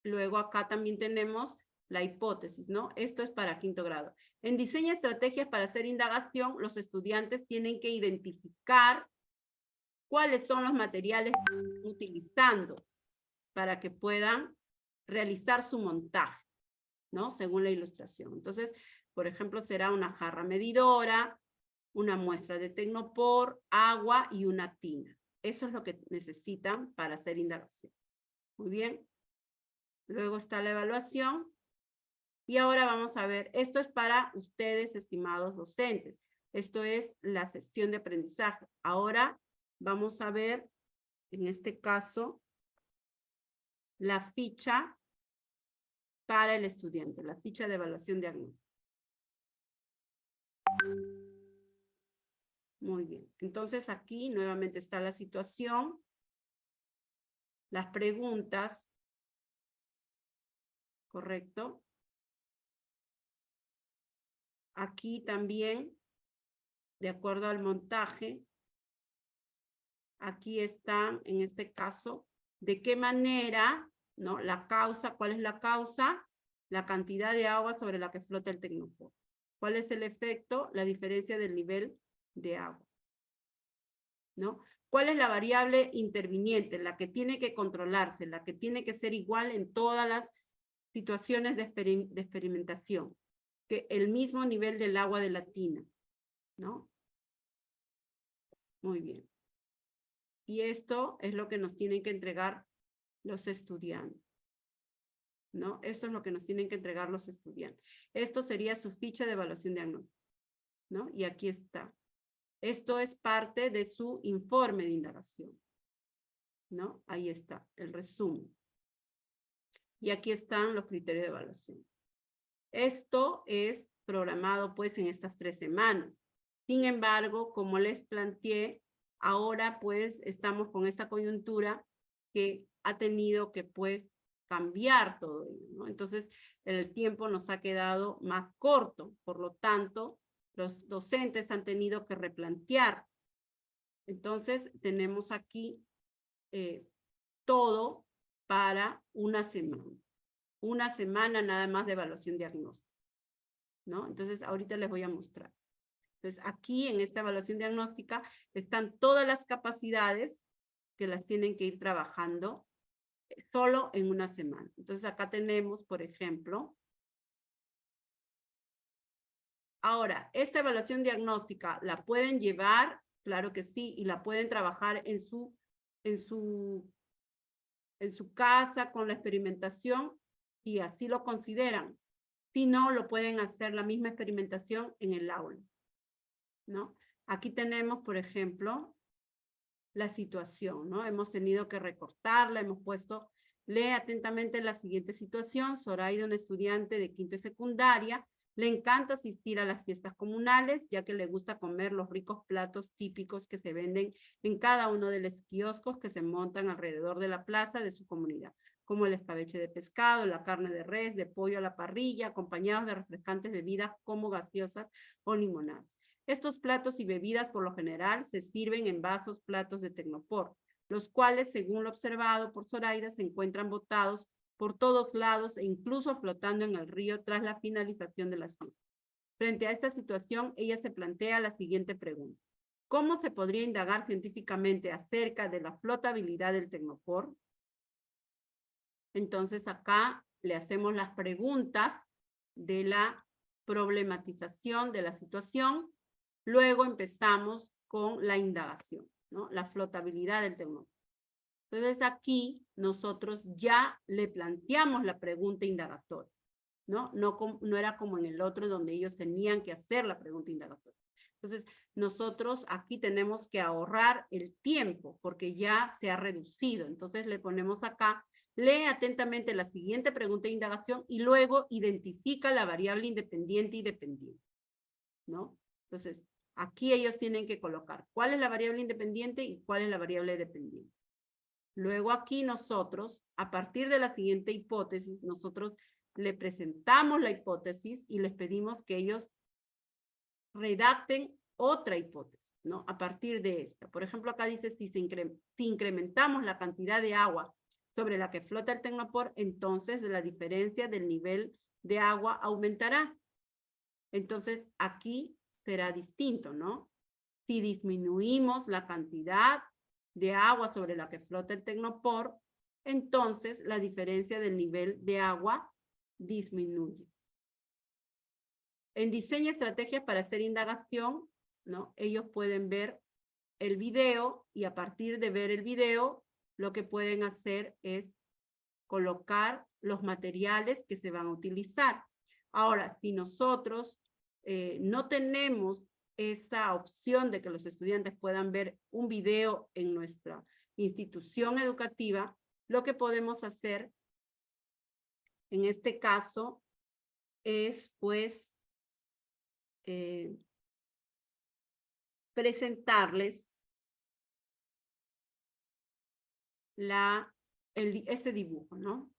luego acá también tenemos la hipótesis, ¿no? Esto es para 5º grado. En diseño de estrategias para hacer indagación, los estudiantes tienen que identificar cuáles son los materiales que están utilizando para que puedan realizar su montaje, ¿no? Según la ilustración. Entonces, por ejemplo, será una jarra medidora, una muestra de Tecnopor, agua y una tina. Eso es lo que necesitan para hacer indagación. Muy bien. Luego está la evaluación. Y ahora vamos a ver, esto es para ustedes, estimados docentes. Esto es la sesión de aprendizaje. Ahora vamos a ver, en este caso, la ficha para el estudiante, la ficha de evaluación diagnóstica. Muy bien. Entonces aquí nuevamente está la situación, las preguntas, ¿correcto? Aquí también, de acuerdo al montaje, aquí están, en este caso, de qué manera, ¿no? La causa, ¿cuál es la causa? La cantidad de agua sobre la que flota el tecnopor. ¿Cuál es el efecto? La diferencia del nivel de agua, ¿no? ¿Cuál es la variable interviniente? La que tiene que controlarse, la que tiene que ser igual en todas las situaciones de experimentación, que el mismo nivel del agua de la tina, ¿no? Muy bien. Y esto es lo que nos tienen que entregar los estudiantes, ¿no? Esto es lo que nos tienen que entregar los estudiantes. Esto sería su ficha de evaluación diagnóstica, ¿no? Y aquí está. Esto es parte de su informe de indagación, ¿no? Ahí está, el resumen. Y aquí están los criterios de evaluación. Esto es programado, pues, en estas 3 semanas. Sin embargo, como les planteé, ahora, pues, estamos con esta coyuntura que ha tenido que, pues, cambiar todo ello, ¿no? Entonces, el tiempo nos ha quedado más corto. Por lo tanto, los docentes han tenido que replantear. Entonces, tenemos aquí todo para una semana. Una semana nada más de evaluación diagnóstica, ¿no? Entonces, ahorita les voy a mostrar. Entonces, aquí en esta evaluación diagnóstica están todas las capacidades que las tienen que ir trabajando solo en una semana. Entonces, acá tenemos, por ejemplo, ahora, esta evaluación diagnóstica, ¿la pueden llevar? Claro que sí, y la pueden trabajar en su casa con la experimentación, y así lo consideran. Si no, lo pueden hacer la misma experimentación en el aula, ¿no? Aquí tenemos, por ejemplo, la situación, ¿no? Hemos tenido que recortarla, hemos puesto, lee atentamente la siguiente situación. Zoraida, una estudiante de quinto y secundaria, le encanta asistir a las fiestas comunales, ya que le gusta comer los ricos platos típicos que se venden en cada uno de los kioscos que se montan alrededor de la plaza de su comunidad, como el escabeche de pescado, la carne de res, de pollo a la parrilla, acompañados de refrescantes bebidas como gaseosas o limonadas. Estos platos y bebidas por lo general se sirven en vasos platos de tecnopor, los cuales, según lo observado por Zoraida, se encuentran botados por todos lados e incluso flotando en el río tras la finalización de las fiestas. Frente a esta situación, ella se plantea la siguiente pregunta. ¿Cómo se podría indagar científicamente acerca de la flotabilidad del tecnopor? Entonces, acá le hacemos las preguntas de la problematización de la situación. Luego empezamos con la indagación, ¿no? La flotabilidad del tecnopor. Entonces aquí nosotros ya le planteamos la pregunta indagatoria, ¿no? No era como en el otro donde ellos tenían que hacer la pregunta indagatoria. Entonces nosotros aquí tenemos que ahorrar el tiempo porque ya se ha reducido. Entonces le ponemos acá, lee atentamente la siguiente pregunta de indagación y luego identifica la variable independiente y dependiente, ¿no? Entonces, aquí ellos tienen que colocar cuál es la variable independiente y cuál es la variable dependiente. Luego aquí nosotros, a partir de la siguiente hipótesis, nosotros le presentamos la hipótesis y les pedimos que ellos redacten otra hipótesis, ¿no? A partir de esta. Por ejemplo, acá dice, si incrementamos la cantidad de agua sobre la que flota el tecnopor, entonces la diferencia del nivel de agua aumentará. Entonces, aquí será distinto, ¿no? Si disminuimos la cantidad de agua sobre la que flota el tecnopor, entonces la diferencia del nivel de agua disminuye. En diseño estrategias para hacer indagación, ¿no? Ellos pueden ver el video y a partir de ver el video, lo que pueden hacer es colocar los materiales que se van a utilizar. Ahora, si nosotros no tenemos esa opción de que los estudiantes puedan ver un video en nuestra institución educativa, lo que podemos hacer en este caso es, pues, presentarles este dibujo, ¿no?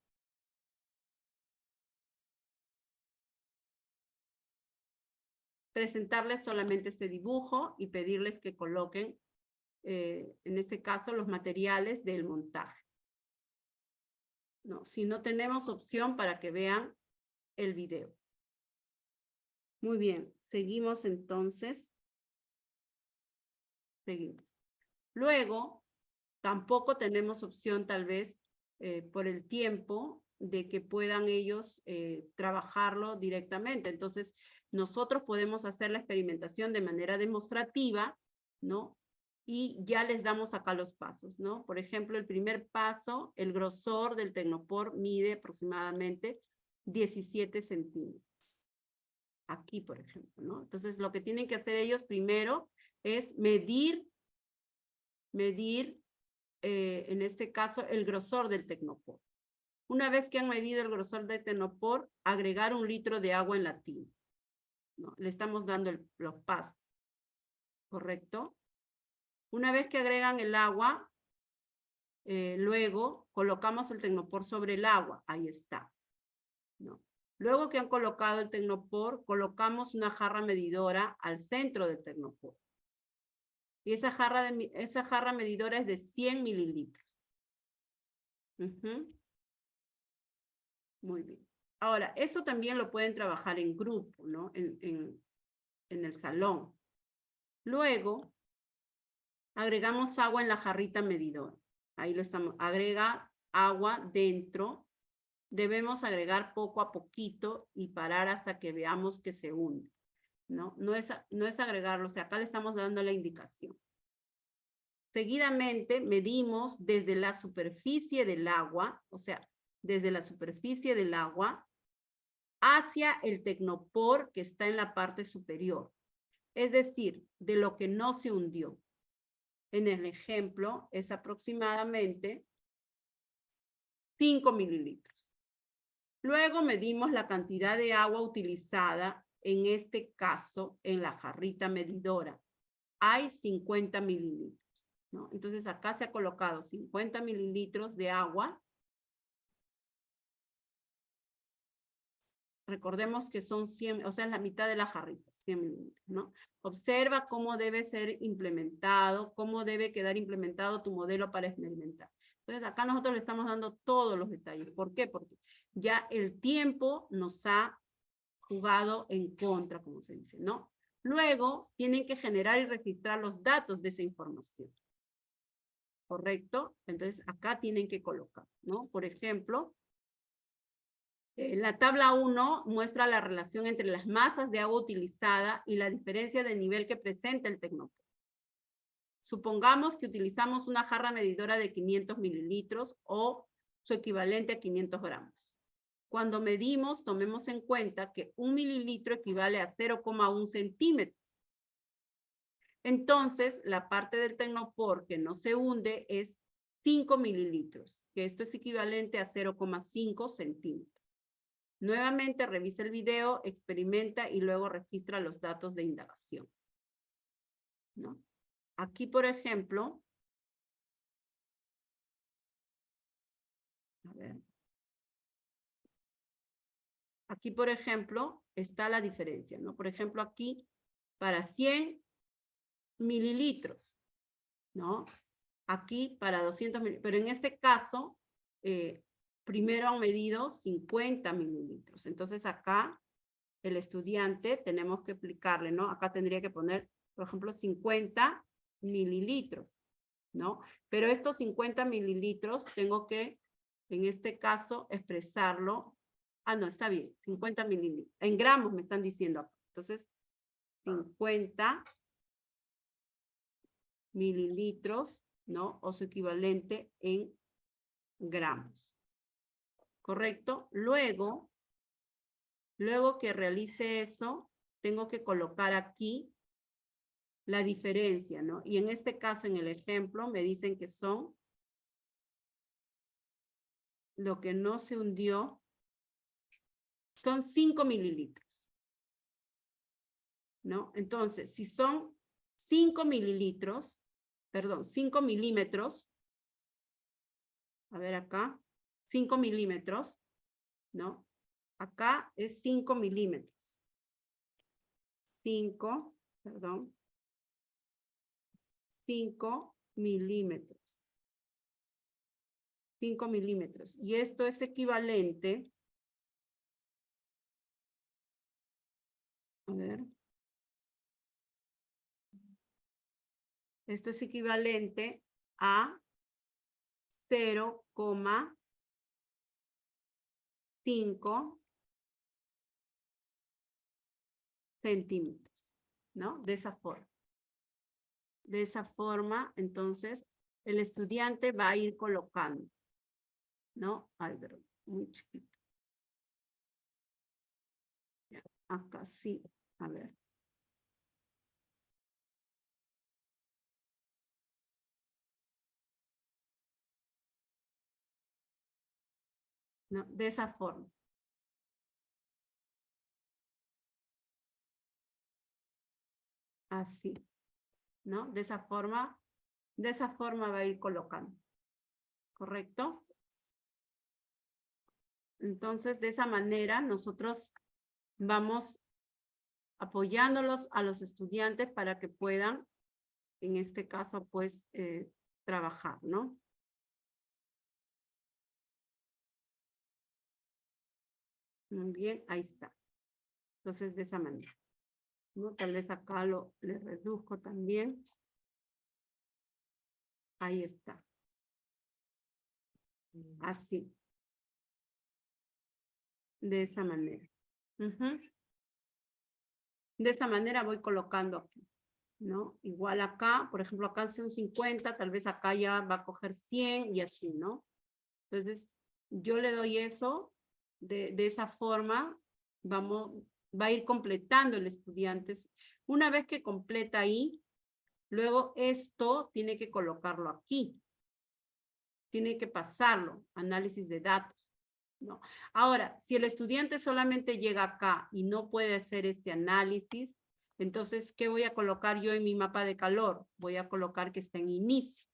Presentarles solamente este dibujo y pedirles que coloquen en este caso, los materiales del montaje. No, si no tenemos opción para que vean el video. Muy bien, seguimos entonces. Seguimos. Luego, tampoco tenemos opción tal vez por el tiempo de que puedan ellos trabajarlo directamente. Entonces, nosotros podemos hacer la experimentación de manera demostrativa, ¿no? Y ya les damos acá los pasos, ¿no? Por ejemplo, el primer paso, el grosor del tecnopor mide aproximadamente 17 centímetros. Aquí, por ejemplo, ¿no? Entonces, lo que tienen que hacer ellos primero es medir, en este caso, el grosor del tecnopor. Una vez que han medido el grosor del tecnopor, agregar 1 litro de agua en la tina, ¿no? Le estamos dando los pasos, ¿correcto? Una vez que agregan el agua, luego colocamos el tecnopor sobre el agua, ahí está, ¿no? Luego que han colocado el tecnopor, colocamos una jarra medidora al centro del tecnopor. Y esa jarra medidora es de 100 mililitros. Muy bien. Ahora, eso también lo pueden trabajar en grupo, ¿no? En el salón. Luego, agregamos agua en la jarrita medidora. Ahí lo estamos. Agrega agua dentro. Debemos agregar poco a poquito y parar hasta que veamos que se hunde, ¿no? No es agregarlo, o sea, acá le estamos dando la indicación. Seguidamente, medimos desde la superficie del agua, o sea, desde la superficie del agua hacia el tecnopor que está en la parte superior. Es decir, de lo que no se hundió. En el ejemplo, es aproximadamente 5 mililitros. Luego medimos la cantidad de agua utilizada, en este caso, en la jarrita medidora. Hay 50 mililitros, ¿no? Entonces, acá se ha colocado 50 mililitros de agua. Recordemos que son 100, o sea, es la mitad de la jarrita, 100 mililitros, ¿no? Observa cómo debe ser implementado, cómo debe quedar implementado tu modelo para experimentar. Entonces, acá nosotros le estamos dando todos los detalles. ¿Por qué? Porque ya el tiempo nos ha jugado en contra, como se dice, ¿no? Luego, tienen que generar y registrar los datos de esa información. ¿Correcto? Entonces, acá tienen que colocar, ¿no? Por ejemplo, la tabla 1 muestra la relación entre las masas de agua utilizada y la diferencia de nivel que presenta el tecnopor. Supongamos que utilizamos una jarra medidora de 500 mililitros o su equivalente a 500 gramos. Cuando medimos, tomemos en cuenta que 1 mililitro equivale a 0,1 centímetros. Entonces, la parte del tecnopor que no se hunde es 5 mililitros, que esto es equivalente a 0,5 centímetros. Nuevamente revisa el video, experimenta y luego registra los datos de indagación, ¿no? Aquí, por ejemplo, a ver. Aquí, por ejemplo, está la diferencia, ¿no? Por ejemplo, aquí, para 100 mililitros, ¿no? Aquí, para 200 mililitros. Pero en este caso, primero han medido 50 mililitros. Entonces, acá, el estudiante, tenemos que explicarle, ¿no? Acá tendría que poner, por ejemplo, 50 mililitros, ¿no? Pero estos 50 mililitros tengo que, en este caso, expresarlo. Ah, no, está bien, 50 mililitros. En gramos me están diciendo acá. Entonces, 50 mililitros, ¿no? O su equivalente en gramos. ¿Correcto? Luego que realice eso, tengo que colocar aquí la diferencia, ¿no? Y en este caso, en el ejemplo, me dicen que son lo que no se hundió, son 5 mililitros, ¿no? Entonces, si son 5 mililitros, perdón, 5 milímetros, a ver acá, 5 milímetros, ¿no? Acá es 5 milímetros. 5, perdón, 5 milímetros. 5 milímetros. Y esto es equivalente, a ver, esto es equivalente a 0,5 centímetros, ¿no? De esa forma. De esa forma, entonces, el estudiante va a ir colocando, ¿no? Ay, pero muy chiquito. Ya, acá sí, a ver. ¿No? De esa forma. Así, ¿no? De esa forma va a ir colocando. ¿Correcto? Entonces, de esa manera, nosotros vamos apoyándolos a los estudiantes para que puedan, en este caso, pues, trabajar, ¿no? Muy bien, ahí está. Entonces, de esa manera, ¿no? Tal vez acá le reduzco también. Ahí está. Así. De esa manera. Uh-huh. De esa manera voy colocando aquí, ¿no? Igual acá, por ejemplo, acá hace un 50, tal vez acá ya va a coger 100 y así, ¿no? Entonces, yo le doy eso, de esa forma, va a ir completando el estudiante. Una vez que completa ahí, luego esto tiene que colocarlo aquí. Tiene que pasarlo, análisis de datos, ¿no? Ahora, si el estudiante solamente llega acá y no puede hacer este análisis, entonces, ¿qué voy a colocar yo en mi mapa de calor? Voy a colocar que está en inicio,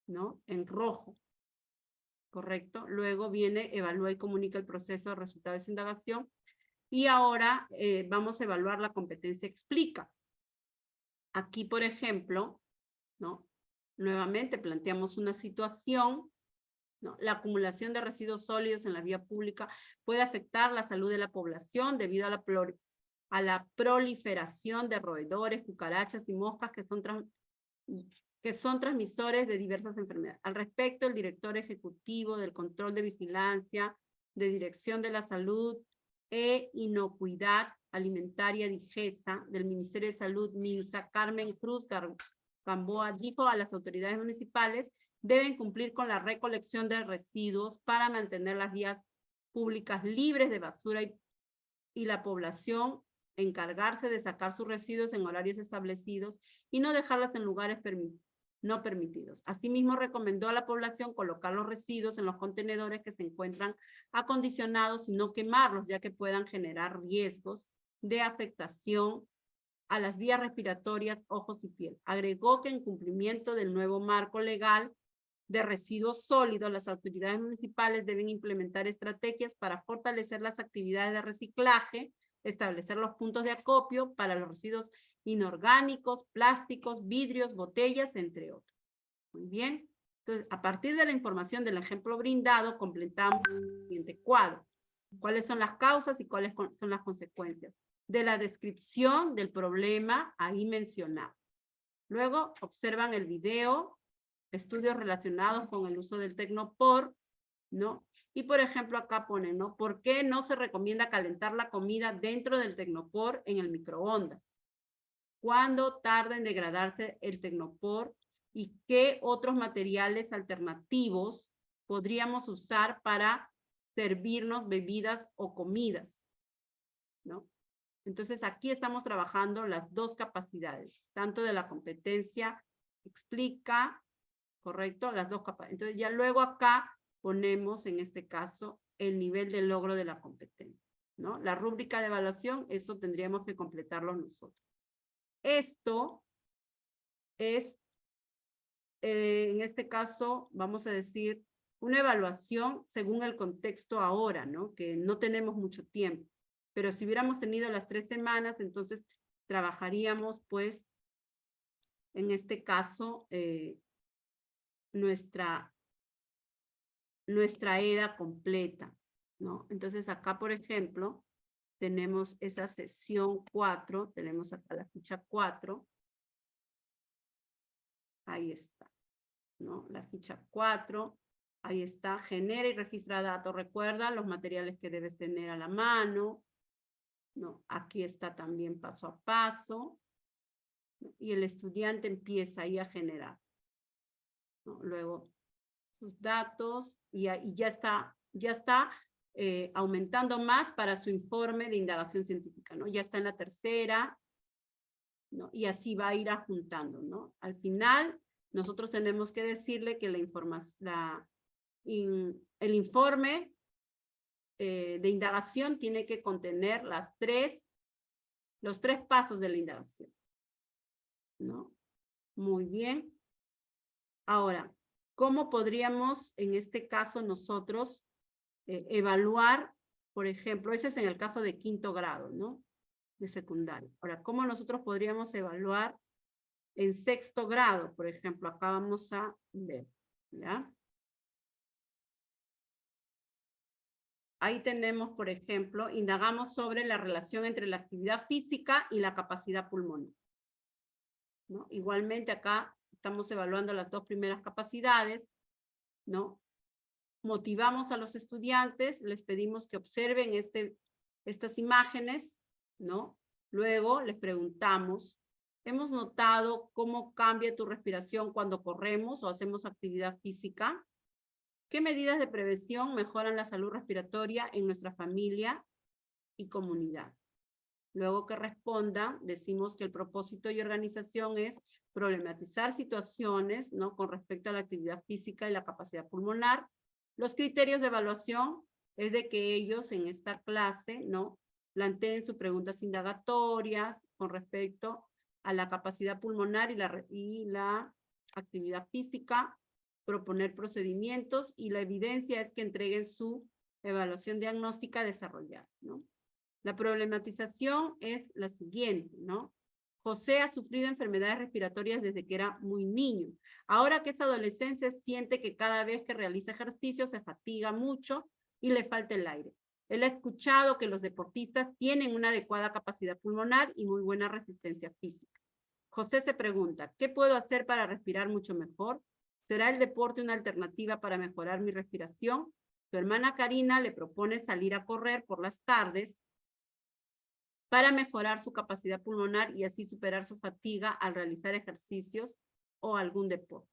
¿no? En rojo. ¿Correcto? Luego viene, evalúa y comunica el proceso de resultados de su indagación. Y ahora vamos a evaluar la competencia explica. Aquí, por ejemplo, ¿no? Nuevamente planteamos una situación, ¿no? La acumulación de residuos sólidos en la vía pública puede afectar la salud de la población debido a la proliferación de roedores, cucarachas y moscas que son transmisores de diversas enfermedades. Al respecto, el director ejecutivo del Control de Vigilancia, de Dirección de la Salud e Inocuidad Alimentaria DIGESA, del Ministerio de Salud, MINSA, Carmen Cruz Gamboa, dijo a las autoridades municipales deben cumplir con la recolección de residuos para mantener las vías públicas libres de basura y la población encargarse de sacar sus residuos en horarios establecidos y no dejarlas en lugares no permitidos. Asimismo, recomendó a la población colocar los residuos en los contenedores que se encuentran acondicionados y no quemarlos, ya que puedan generar riesgos de afectación a las vías respiratorias, ojos y piel. Agregó que en cumplimiento del nuevo marco legal de residuos sólidos, las autoridades municipales deben implementar estrategias para fortalecer las actividades de reciclaje, establecer los puntos de acopio para los residuos inorgánicos, plásticos, vidrios, botellas, entre otros. Muy bien. Entonces, a partir de la información del ejemplo brindado, completamos el siguiente cuadro. ¿Cuáles son las causas y cuáles son las consecuencias? De la descripción del problema ahí mencionado. Luego, observan el video, estudios relacionados con el uso del Tecnopor, ¿no? Y por ejemplo acá ponen, ¿no? ¿Por qué no se recomienda calentar la comida dentro del Tecnopor en el microondas? ¿Cuándo tarda en degradarse el Tecnopor? ¿Y qué otros materiales alternativos podríamos usar para servirnos bebidas o comidas? ¿No? Entonces aquí estamos trabajando las dos capacidades, tanto de la competencia explica, ¿correcto? Las dos capacidades. Entonces ya luego acá ponemos en este caso el nivel de logro de la competencia, ¿no? La rúbrica de evaluación, eso tendríamos que completarlo nosotros. Esto es, en este caso, vamos a decir, una evaluación según el contexto ahora, ¿no? Que no tenemos mucho tiempo. Pero si hubiéramos tenido las 3 semanas, entonces trabajaríamos, pues, en este caso, nuestra EDA completa, ¿no? Entonces acá, por ejemplo, tenemos esa sesión 4, tenemos acá la ficha 4, ahí está, ¿no? La ficha 4, ahí está, genera y registra datos, recuerda los materiales que debes tener a la mano, ¿no? Aquí está también paso a paso, ¿no? Y el estudiante empieza ahí a generar, ¿no? Luego sus datos y ya está aumentando más para su informe de indagación científica, ¿no? Ya está en la tercera, ¿no? Y así va a ir adjuntando, ¿no? Al final, nosotros tenemos que decirle que el informe de indagación tiene que contener los tres pasos de la indagación, ¿no? Muy bien. Ahora, ¿cómo podríamos, en este caso, nosotros evaluar, por ejemplo, ese es en el caso de quinto grado, ¿no? De secundaria. Ahora, ¿cómo nosotros podríamos evaluar en sexto grado? Por ejemplo, acá vamos a ver, ¿ya? Ahí tenemos, por ejemplo, indagamos sobre la relación entre la actividad física y la capacidad pulmonar, ¿no? Igualmente acá estamos evaluando las dos primeras capacidades, ¿no? Motivamos a los estudiantes, les pedimos que observen estas imágenes, ¿no? Luego les preguntamos, ¿hemos notado cómo cambia tu respiración cuando corremos o hacemos actividad física? ¿Qué medidas de prevención mejoran la salud respiratoria en nuestra familia y comunidad? Luego que respondan, decimos que el propósito y organización es problematizar situaciones, ¿no? Con respecto a la actividad física y la capacidad pulmonar. Los criterios de evaluación es de que ellos en esta clase, ¿no? Planteen sus preguntas indagatorias con respecto a la capacidad pulmonar y la actividad física, proponer procedimientos y la evidencia es que entreguen su evaluación diagnóstica desarrollada, ¿no? La problematización es la siguiente, ¿no? José ha sufrido enfermedades respiratorias desde que era muy niño. Ahora que es adolescente, siente que cada vez que realiza ejercicio se fatiga mucho y le falta el aire. Él ha escuchado que los deportistas tienen una adecuada capacidad pulmonar y muy buena resistencia física. José se pregunta, ¿qué puedo hacer para respirar mucho mejor? ¿Será el deporte una alternativa para mejorar mi respiración? Su hermana Karina le propone salir a correr por las tardes para mejorar su capacidad pulmonar y así superar su fatiga al realizar ejercicios o algún deporte.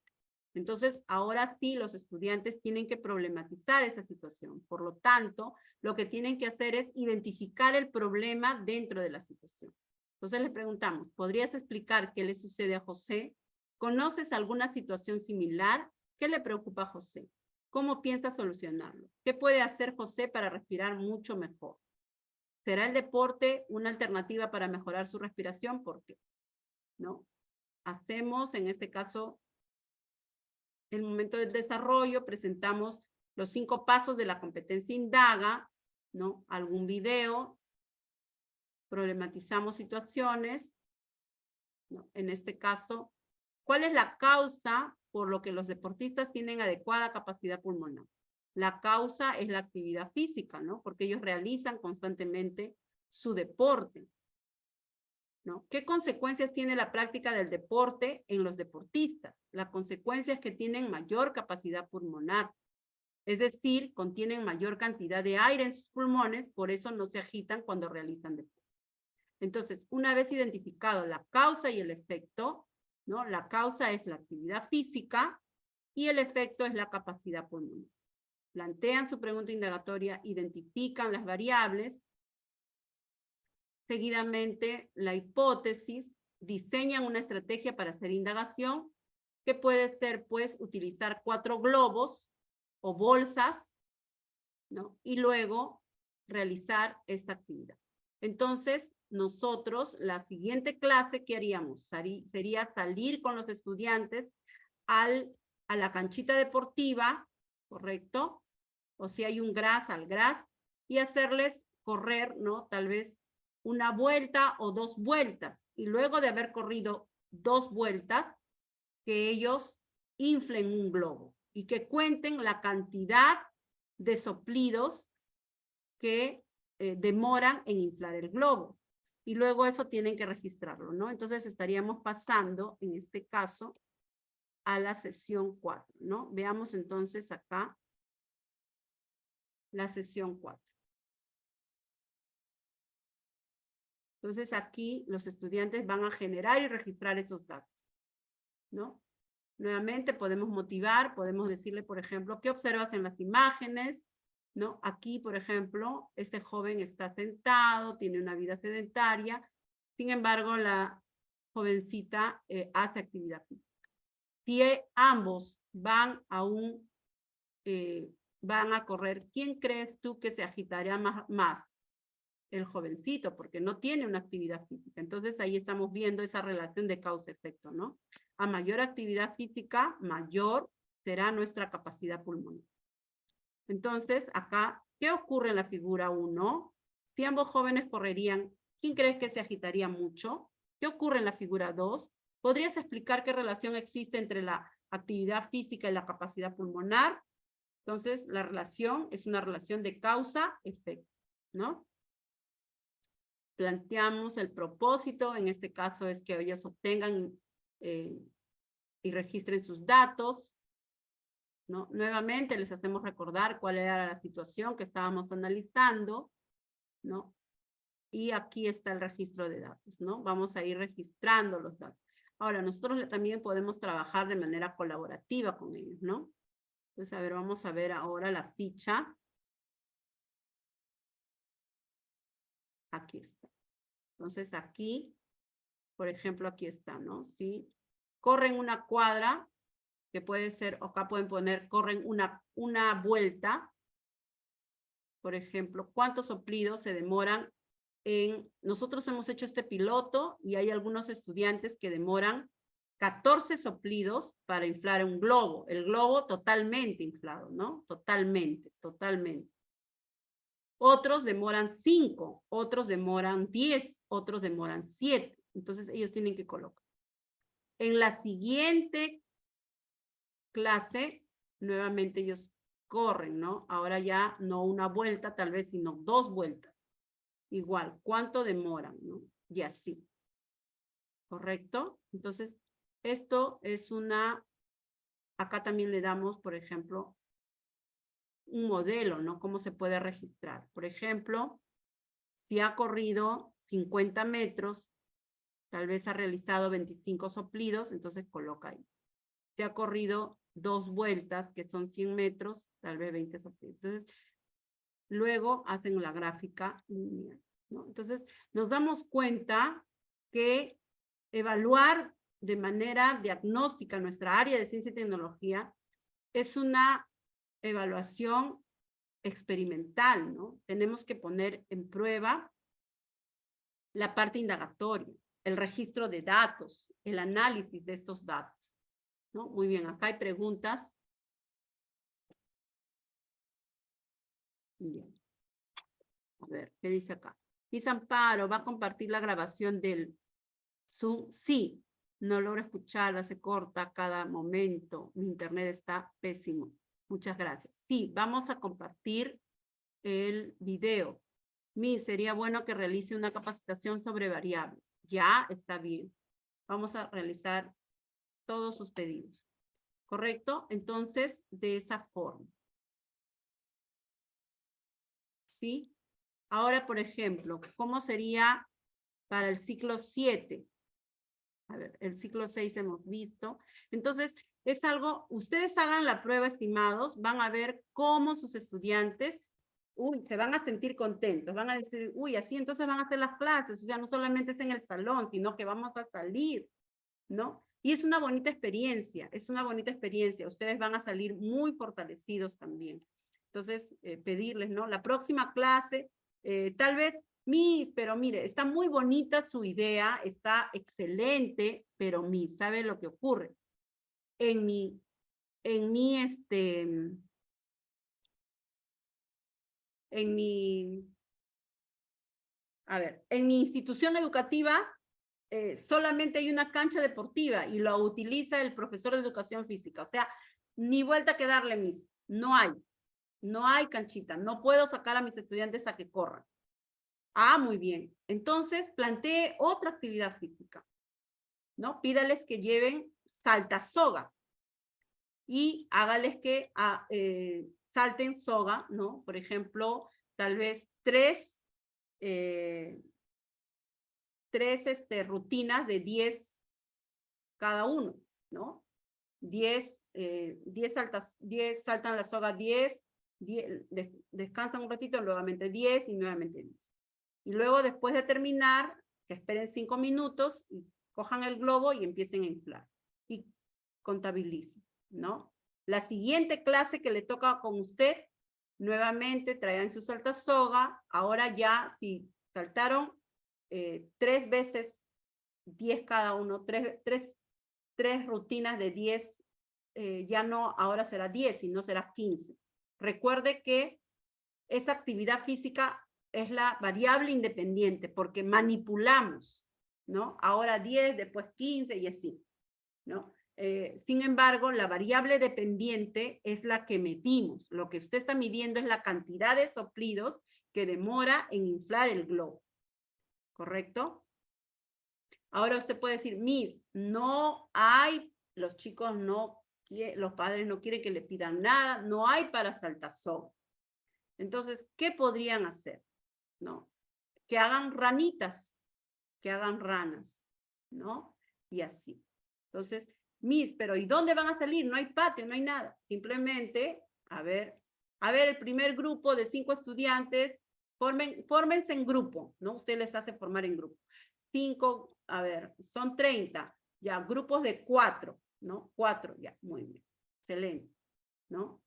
Entonces, ahora sí, los estudiantes tienen que problematizar esa situación. Por lo tanto, lo que tienen que hacer es identificar el problema dentro de la situación. Entonces, les preguntamos, ¿podrías explicar qué le sucede a José? ¿Conoces alguna situación similar? ¿Qué le preocupa a José? ¿Cómo piensa solucionarlo? ¿Qué puede hacer José para respirar mucho mejor? ¿Será el deporte una alternativa para mejorar su respiración? ¿Por qué? ¿No? Hacemos, en este caso, el momento del desarrollo, presentamos los 5 pasos de la competencia indaga, ¿no? Algún video, problematizamos situaciones, ¿no? En este caso, ¿cuál es la causa por lo que los deportistas tienen adecuada capacidad pulmonar? La causa es la actividad física, ¿no? Porque ellos realizan constantemente su deporte, ¿no? ¿Qué consecuencias tiene la práctica del deporte en los deportistas? La consecuencia es que tienen mayor capacidad pulmonar, es decir, contienen mayor cantidad de aire en sus pulmones, por eso no se agitan cuando realizan deporte. Entonces, una vez identificado la causa y el efecto, ¿no? La causa es la actividad física y el efecto es la capacidad pulmonar. Plantean su pregunta indagatoria, identifican las variables, seguidamente la hipótesis, diseñan una estrategia para hacer indagación, que puede ser, pues, utilizar 4 globos o bolsas, ¿no? Y luego realizar esta actividad. Entonces, nosotros, la siguiente clase, ¿qué haríamos? Sería salir con los estudiantes a la canchita deportiva, ¿correcto? O si hay un gras, al gras, y hacerles correr, ¿no? Tal vez una vuelta o 2 vueltas. Y luego de haber corrido 2 vueltas, que ellos inflen un globo y que cuenten la cantidad de soplidos que demoran en inflar el globo. Y luego eso tienen que registrarlo, ¿no? Entonces estaríamos pasando, en este caso, a la sesión 4, ¿no? Veamos entonces acá la sesión 4. Entonces aquí los estudiantes van a generar y registrar esos datos, ¿no? Nuevamente podemos motivar, podemos decirle, por ejemplo, ¿qué observas en las imágenes? ¿No? Aquí, por ejemplo, este joven está sentado, tiene una vida sedentaria, sin embargo, la jovencita hace actividad física. Si ambos van van a correr, ¿quién crees tú que se agitaría más? El jovencito, porque no tiene una actividad física. Entonces ahí estamos viendo esa relación de causa-efecto, ¿no? A mayor actividad física, mayor será nuestra capacidad pulmonar. Entonces, acá, ¿qué ocurre en la figura 1? Si ambos jóvenes correrían, ¿quién crees que se agitaría mucho? ¿Qué ocurre en la figura 2? ¿Podrías explicar qué relación existe entre la actividad física y la capacidad pulmonar? Entonces, la relación es una relación de causa-efecto, ¿no? Planteamos el propósito, en este caso es que ellos obtengan y registren sus datos, ¿no? Nuevamente les hacemos recordar cuál era la situación que estábamos analizando, ¿no? Y aquí está el registro de datos, ¿no? Vamos a ir registrando los datos. Ahora, nosotros también podemos trabajar de manera colaborativa con ellos, ¿no? Entonces, a ver, vamos a ver ahora la ficha. Aquí está. Entonces, aquí, por ejemplo, aquí está, ¿no? Sí. Corren una cuadra, que puede ser, acá pueden poner, corren una vuelta. Por ejemplo, ¿cuántos soplidos se demoran nosotros hemos hecho este piloto y hay algunos estudiantes que demoran 14 soplidos para inflar un globo. El globo totalmente inflado, ¿no? Totalmente, totalmente. Otros demoran 5, otros demoran 10, otros demoran 7. Entonces ellos tienen que colocar. En la siguiente clase, nuevamente ellos corren, ¿no? Ahora ya no una vuelta tal vez, sino 2 vueltas. Igual, ¿cuánto demoran, no? Y así. ¿Correcto? Entonces, esto es acá también le damos, por ejemplo, un modelo, ¿no? Cómo se puede registrar. Por ejemplo, si ha corrido 50 metros, tal vez ha realizado 25 soplidos, entonces coloca ahí. Si ha corrido 2 vueltas, que son 100 metros, tal vez 20 soplidos. Entonces, luego hacen la gráfica lineal, ¿no? Entonces, nos damos cuenta que evaluar de manera diagnóstica nuestra área de ciencia y tecnología es una evaluación experimental, ¿no? Tenemos que poner en prueba la parte indagatoria, el registro de datos, el análisis de estos datos, ¿no? Muy bien, acá hay preguntas. Bien. A ver, ¿qué dice acá? Dice Amparo, ¿va a compartir la grabación del Zoom? Sí, no logro escucharla, se corta a cada momento. Mi internet está pésimo. Muchas gracias. Sí, vamos a compartir el video. Sería bueno que realice una capacitación sobre variables. Ya está bien. Vamos a realizar todos sus pedidos. ¿Correcto? Entonces, de esa forma. ¿Sí? Ahora, por ejemplo, ¿cómo sería para el ciclo 7? A ver, el ciclo 6 hemos visto. Entonces, es algo, ustedes hagan la prueba, estimados, van a ver cómo sus estudiantes, se van a sentir contentos, van a decir, así entonces van a hacer las clases, o sea, no solamente es en el salón, sino que vamos a salir, ¿no? Y es una bonita experiencia, es una bonita experiencia. Ustedes van a salir muy fortalecidos también. Entonces, pedirles, ¿no? La próxima clase, tal vez pero mire, está muy bonita su idea, está excelente, pero ¿sabe lo que ocurre? En mi, en mi, a ver, en mi institución educativa solamente hay una cancha deportiva y lo utiliza el profesor de educación física. O sea, ni vuelta que darle, Miss. No hay canchita. No puedo sacar a mis estudiantes a que corran. Ah, muy bien. Entonces, plantee otra actividad física, ¿no? Pídales que lleven saltasoga y hágales que salten soga, ¿no? Por ejemplo, tal vez tres rutinas de 10 cada uno, ¿no? 10 saltan la soga 10, descansan un ratito, nuevamente 10 y nuevamente 10. Y luego, después de terminar, que esperen 5 minutos, y cojan el globo y empiecen a inflar. Y contabilicen, ¿no? La siguiente clase que le toca con usted, nuevamente traigan su saltasoga. Ahora ya, si saltaron 3 veces 10 cada uno, tres rutinas de 10, ya no, ahora será 10, sino será 15. Recuerde que esa actividad física es la variable independiente, porque manipulamos, ¿no? Ahora 10, después 15 y así, ¿no? Sin embargo, la variable dependiente es la que medimos. Lo que usted está midiendo es la cantidad de soplidos que demora en inflar el globo, ¿correcto? Ahora usted puede decir, Miss, no hay, los chicos no, los padres no quieren que le pidan nada, no hay para saltasoga. Entonces, ¿qué podrían hacer? ¿No? Que hagan ranitas, que hagan ranas, ¿no? Y así. Entonces, Miss, pero ¿y dónde van a salir? No hay patio, no hay nada. Simplemente, a ver, el primer grupo de 5 estudiantes, fórmense en grupo, ¿no? Usted les hace formar en grupo. 5, a ver, son 30, ya, grupos de 4, ¿no? 4, ya, muy bien, excelente, ¿no?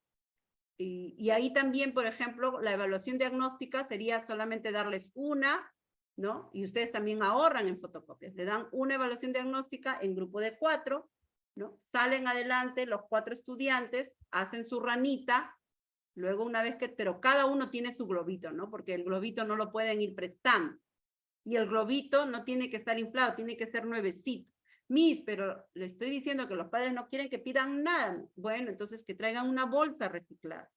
Y ahí también, por ejemplo, la evaluación diagnóstica sería solamente darles una, ¿no? Y ustedes también ahorran en fotocopias. Le dan una evaluación diagnóstica en grupo de 4, ¿no? Salen adelante los 4 estudiantes, hacen su ranita, luego una vez que, pero cada uno tiene su globito, ¿no? Porque el globito no lo pueden ir prestando. Y el globito no tiene que estar inflado, tiene que ser nuevecito. Miss, pero le estoy diciendo que los padres no quieren que pidan nada. Bueno, entonces que traigan una bolsa reciclada,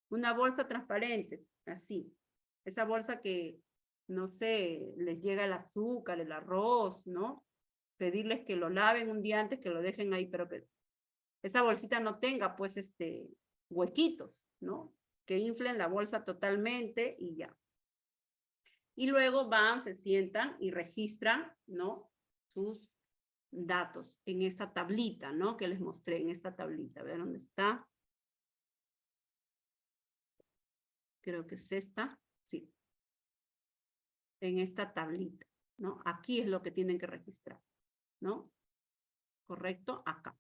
una bolsa transparente, así. Esa bolsa que, no sé, les llega el azúcar, el arroz, ¿no? Pedirles que lo laven un día antes, que lo dejen ahí, pero que esa bolsita no tenga, pues, huequitos, ¿no? Que inflen la bolsa totalmente y ya. Y luego van, se sientan y registran, ¿no? Sus datos en esta tablita, ¿no? Que les mostré en esta tablita. ¿Ven dónde está? Creo que es esta. Sí. En esta tablita, ¿no? Aquí es lo que tienen que registrar, ¿no? ¿Correcto? Acá.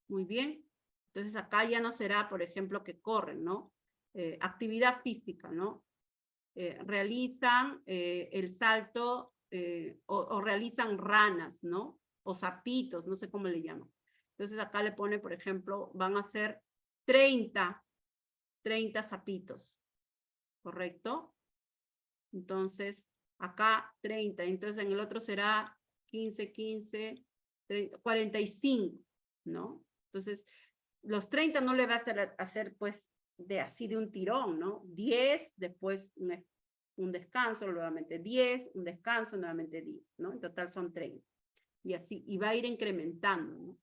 Muy bien. Entonces acá ya no será, por ejemplo, que corren, ¿no? Actividad física, ¿no? Realizan el salto o realizan ranas, ¿no? O sapitos, no sé cómo le llaman. Entonces acá le pone, por ejemplo, van a ser 30 sapitos, ¿correcto? Entonces, acá 30, entonces en el otro será 15, 15, 30, 45, ¿no? Entonces, los 30 no le va a hacer pues de así de un tirón, ¿no? 10, después un descanso, nuevamente 10, un descanso, nuevamente 10, ¿no? En total son 30. Y así, y va a ir incrementando, ¿no?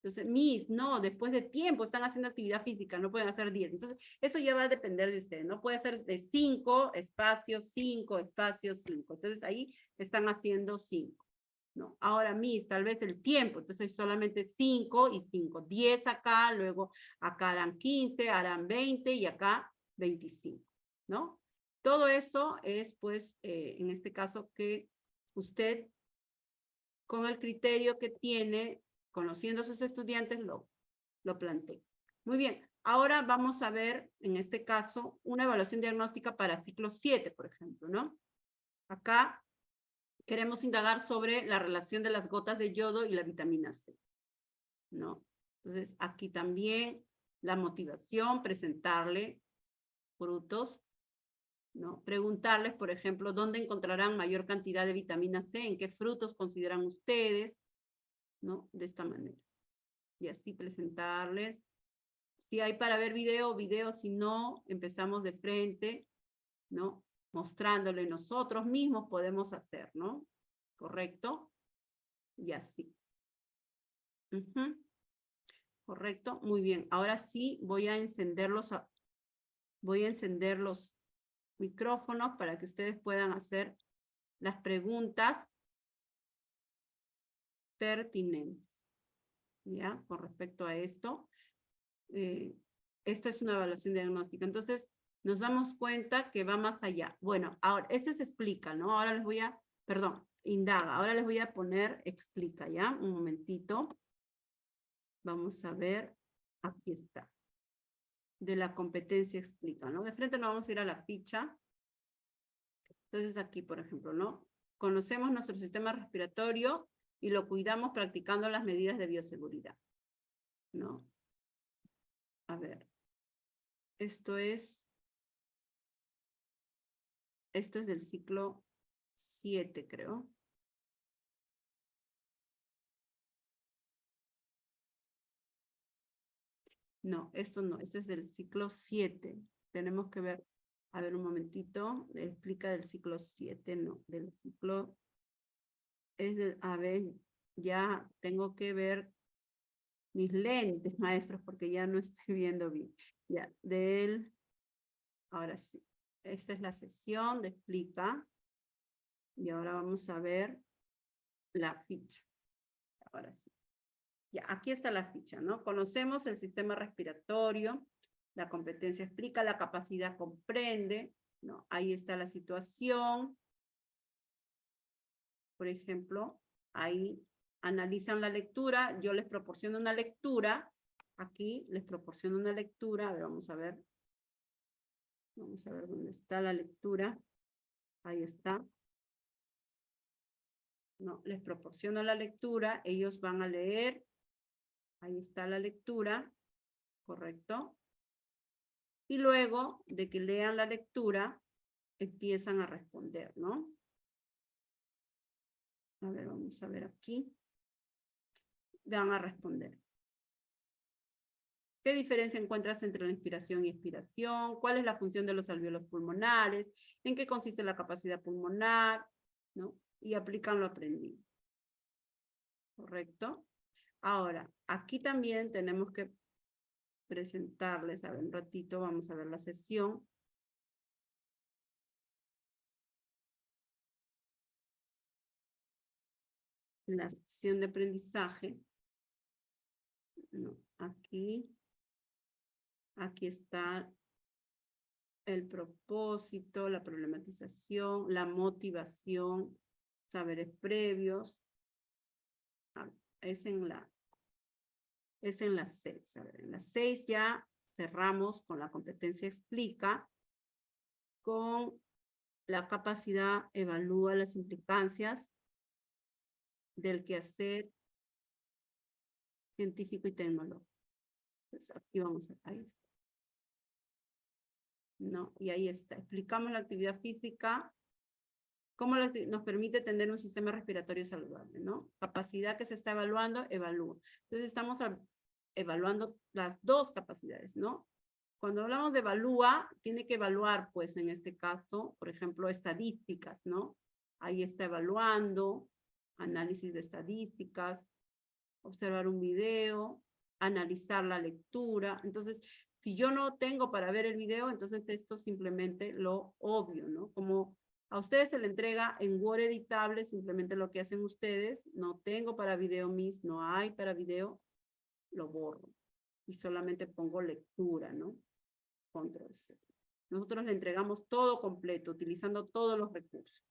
Entonces, Miss, no, después de tiempo están haciendo actividad física, no pueden hacer 10. Entonces, eso ya va a depender de ustedes, ¿no? Puede ser de 5 espacios, 5 espacios, 5. Entonces, ahí están haciendo 5, ¿no? Ahora, Miss, tal vez el tiempo, entonces solamente 5 y 5. 10 acá, luego acá harán 15, harán 20 y acá 25, ¿no? Todo eso es, pues, en este caso que usted, con el criterio que tiene, conociendo a sus estudiantes, lo plantea. Muy bien, ahora vamos a ver, en este caso, una evaluación diagnóstica para ciclo 7, por ejemplo, ¿no? Acá queremos indagar sobre la relación de las gotas de yodo y la vitamina C, ¿no? Entonces, aquí también la motivación, presentarle frutos ¿no? Preguntarles, por ejemplo, dónde encontrarán mayor cantidad de vitamina C, en qué frutos consideran ustedes, ¿no? De esta manera. Y así presentarles. Si hay para ver video, si no, empezamos de frente, ¿no? Mostrándole nosotros mismos podemos hacer, ¿no? ¿Correcto? Y así. Correcto, muy bien. Ahora sí voy a encender los micrófonos para que ustedes puedan hacer las preguntas pertinentes. ¿Ya? Con respecto a esto. Esto es una evaluación diagnóstica. Entonces, nos damos cuenta que va más allá. Bueno, ahora, este se explica, ¿no? Ahora les voy a, perdón, indaga. Ahora les voy a poner explica, ¿ya? Un momentito. Vamos a ver, aquí está. De la competencia explica, ¿no? De frente nos vamos a ir a la ficha. Entonces aquí, por ejemplo, ¿no? Conocemos nuestro sistema respiratorio y lo cuidamos practicando las medidas de bioseguridad, ¿no? A ver. Esto es del ciclo 7, creo. No, esto no, esto es del ciclo 7. Tenemos que ver, a ver un momentito, explica del ciclo 7, no, del ciclo, a ver, ya tengo que ver mis lentes, maestros, porque ya no estoy viendo bien. Ya, ahora sí, esta es la sesión de explica, y ahora vamos a ver la ficha. Ahora sí. Ya, aquí está la ficha, ¿no? Conocemos el sistema respiratorio, la competencia explica, la capacidad comprende, ¿no? Ahí está la situación. Por ejemplo, ahí analizan la lectura, yo les proporciono una lectura, aquí les proporciono una lectura, a ver, vamos a ver dónde está la lectura, ahí está. No, les proporciono la lectura, ellos van a leer, ahí está la lectura, ¿correcto? Y luego de que lean la lectura, empiezan a responder, ¿no? A ver, vamos a ver aquí. Van a responder. ¿Qué diferencia encuentras entre la inspiración y expiración? ¿Cuál es la función de los alvéolos pulmonares? ¿En qué consiste la capacidad pulmonar? ¿No? Y aplican lo aprendido. ¿Correcto? Ahora, aquí también tenemos que presentarles, a ver, un ratito, vamos a ver la sesión. La sesión de aprendizaje. No, aquí está el propósito, la problematización, la motivación, saberes previos. Es en la 6. A ver, en la 6 ya cerramos con la competencia explica, con la capacidad evalúa las implicancias del quehacer científico y tecnológico. Entonces, aquí vamos a ahí está. ¿No? Y ahí está. Explicamos la actividad física, cómo nos permite tener un sistema respiratorio saludable, ¿no? Capacidad que se está evaluando, evalúa. Entonces, estamos evaluando las dos capacidades, ¿no? Cuando hablamos de evalúa, tiene que evaluar, pues, en este caso, por ejemplo, estadísticas, ¿no? Ahí está evaluando, análisis de estadísticas, observar un video, analizar la lectura. Entonces, si yo no tengo para ver el video, entonces esto simplemente lo obvio, ¿no? Como a ustedes se le entrega en Word editable, simplemente lo que hacen ustedes, no tengo para video Miss, no hay para video, lo borro. Y solamente pongo lectura, ¿no? Control C. Nosotros le entregamos todo completo, utilizando todos los recursos.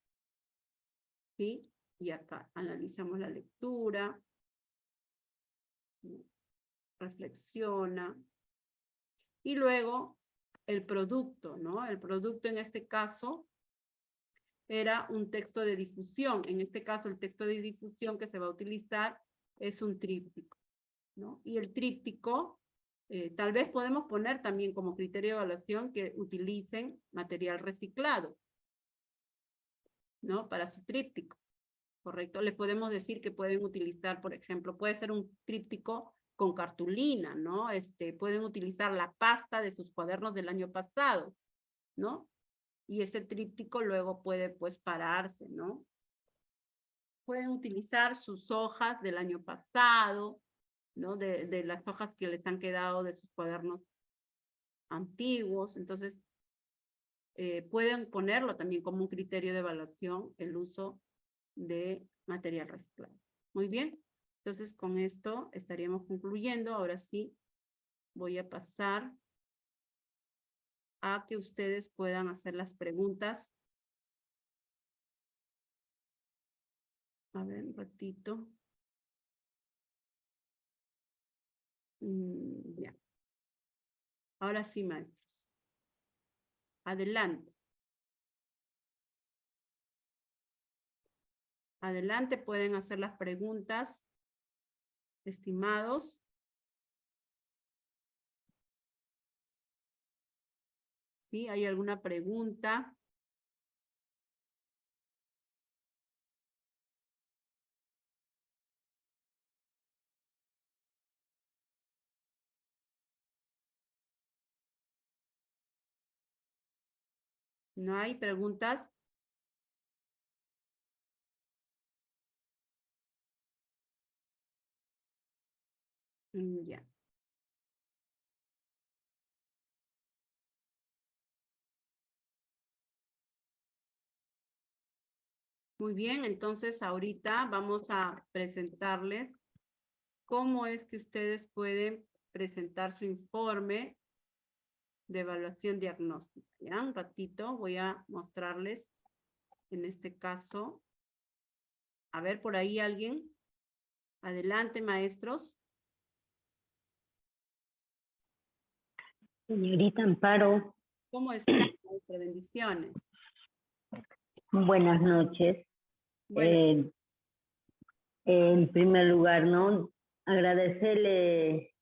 ¿Sí? Y acá analizamos la lectura, reflexiona, y luego el producto, ¿no? El producto en este caso era un texto de difusión. En este caso, el texto de difusión que se va a utilizar es un tríptico, ¿no? Y el tríptico Tal vez podemos poner también como criterio de evaluación que utilicen material reciclado, ¿no? Para su tríptico, ¿correcto? Les podemos decir que pueden utilizar, por ejemplo, puede ser un tríptico con cartulina, ¿no? Pueden utilizar la pasta de sus cuadernos del año pasado, ¿no? Y ese tríptico luego puede, pues, pararse, ¿no? Pueden utilizar sus hojas del año pasado, ¿no? De las hojas que les han quedado de sus cuadernos antiguos. Entonces, pueden ponerlo también como un criterio de evaluación el uso de material reciclado. Muy bien. Entonces, con esto estaríamos concluyendo. Ahora sí, voy a pasar a que ustedes puedan hacer las preguntas. A ver, un ratito. Ya. Ahora sí, maestros. Adelante. Adelante, pueden hacer las preguntas, estimados. ¿Sí? ¿Hay alguna pregunta? ¿No hay preguntas? Ya. Muy bien, entonces ahorita vamos a presentarles cómo es que ustedes pueden presentar su informe de evaluación diagnóstica. Ya, un ratito voy a mostrarles en este caso. A ver, por ahí alguien. Adelante, maestros. Señorita Amparo, ¿Cómo están, maestra? Bendiciones. buenas noches. Bueno, En primer lugar, ¿no? Agradecerle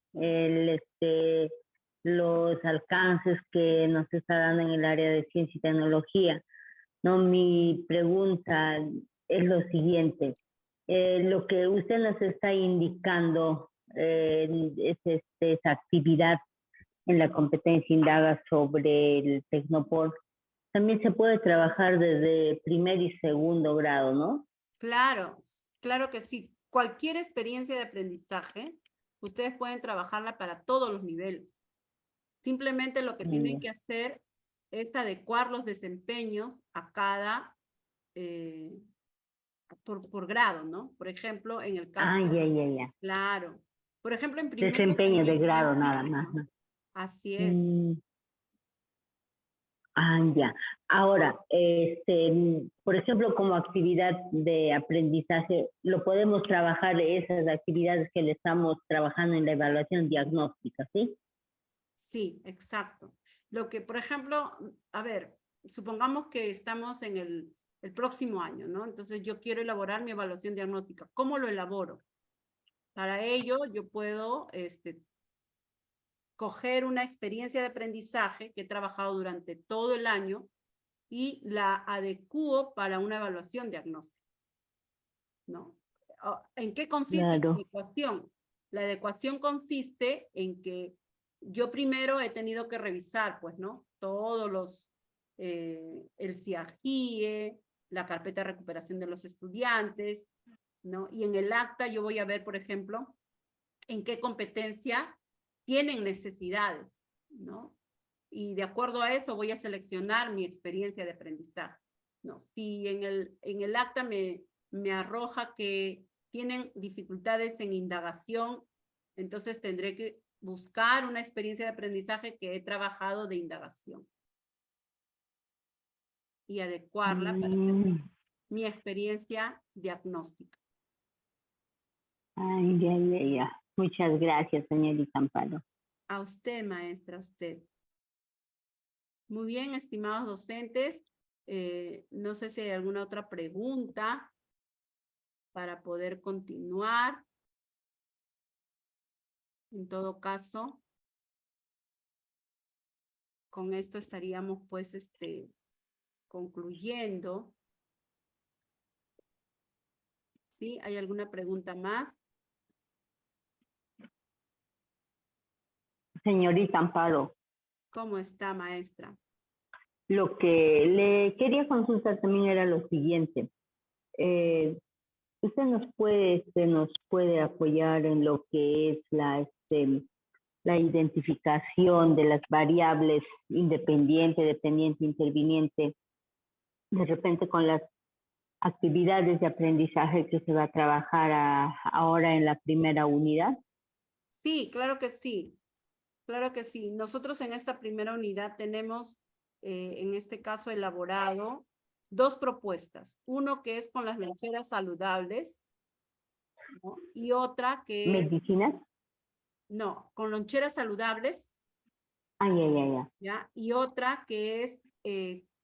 los alcances que nos está dando en el área de ciencia y tecnología. No, mi pregunta es lo siguiente. Lo que usted nos está indicando es esa actividad en la competencia indaga sobre el Tecnopor. También se puede trabajar desde primer y segundo grado, ¿no? claro, claro que sí. Cualquier experiencia de aprendizaje, ustedes pueden trabajarla para todos los niveles. Simplemente lo que tienen que hacer es adecuar los desempeños a cada, por grado, ¿no? Por ejemplo, en el caso, Ya. claro. Por ejemplo, en primero Desempeño de también grado pueden, nada más, ¿no? así es. Ya. Ahora, por ejemplo, como actividad de aprendizaje, lo podemos trabajar esas actividades que le estamos trabajando en la evaluación diagnóstica, ¿sí? Sí, exacto. Lo que, por ejemplo, a ver, supongamos que estamos en el próximo año, ¿no? Entonces yo quiero elaborar mi evaluación diagnóstica. ¿Cómo lo elaboro? Para ello, yo puedo coger una experiencia de aprendizaje que he trabajado durante todo el año y la adecuo para una evaluación diagnóstica, ¿no? ¿En qué consiste la Claro. adecuación? La adecuación consiste en que yo primero he tenido que revisar, pues, ¿no? Todos los, el CIAGIE, la carpeta de recuperación de los estudiantes, ¿no? Y en el acta yo voy a ver, por ejemplo, en qué competencia tienen necesidades, ¿no? Y de acuerdo a eso voy a seleccionar mi experiencia de aprendizaje, ¿no? Si en el acta me arroja que tienen dificultades en indagación, entonces tendré que buscar una experiencia de aprendizaje que he trabajado de indagación y adecuarla para hacer mi experiencia diagnóstica. Ya. Muchas gracias, señorita Amparo. A usted, maestra, a usted. Muy bien, estimados docentes. No sé si hay alguna otra pregunta para poder continuar. En todo caso, con esto estaríamos pues concluyendo. ¿Sí? ¿Hay alguna pregunta más? Señorita Amparo, ¿Cómo está, maestra? lo que le quería consultar también era lo siguiente. ¿Usted nos puede apoyar en lo que es la identificación de las variables independiente, dependiente, interviniente, de repente con las actividades de aprendizaje que se va a trabajar ahora en la primera unidad? Sí, claro que sí. Claro que sí. Nosotros en esta primera unidad tenemos, en este caso, elaborado 2 propuestas. Uno que es con las loncheras saludables, ¿no? Y otra que es, ¿Medicinas? no, con loncheras saludables, Ay, ay, ay, ay. ¿ya? Y otra que es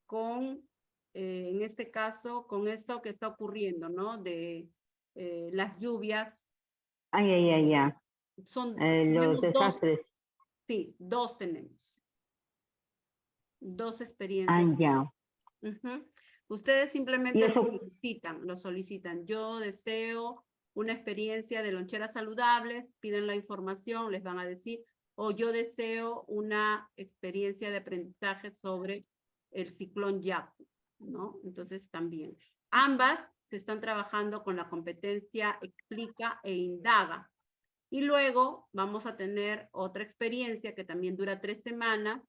con, en este caso, con esto que está ocurriendo, ¿no? De las lluvias. Ay, ay, ay, ay. Los Tenemos 2, desastres. sí, 2 tenemos. 2 experiencias. Ay, ya. Ujú. Ustedes Y simplemente eso, lo solicitan. Yo deseo una experiencia de loncheras saludables, piden la información, les van a decir, o yo deseo una experiencia de aprendizaje sobre el ciclón Yaku, ¿no? Entonces también. Ambas se están trabajando con la competencia explica e indaga. Y luego vamos a tener otra experiencia que también dura 3 semanas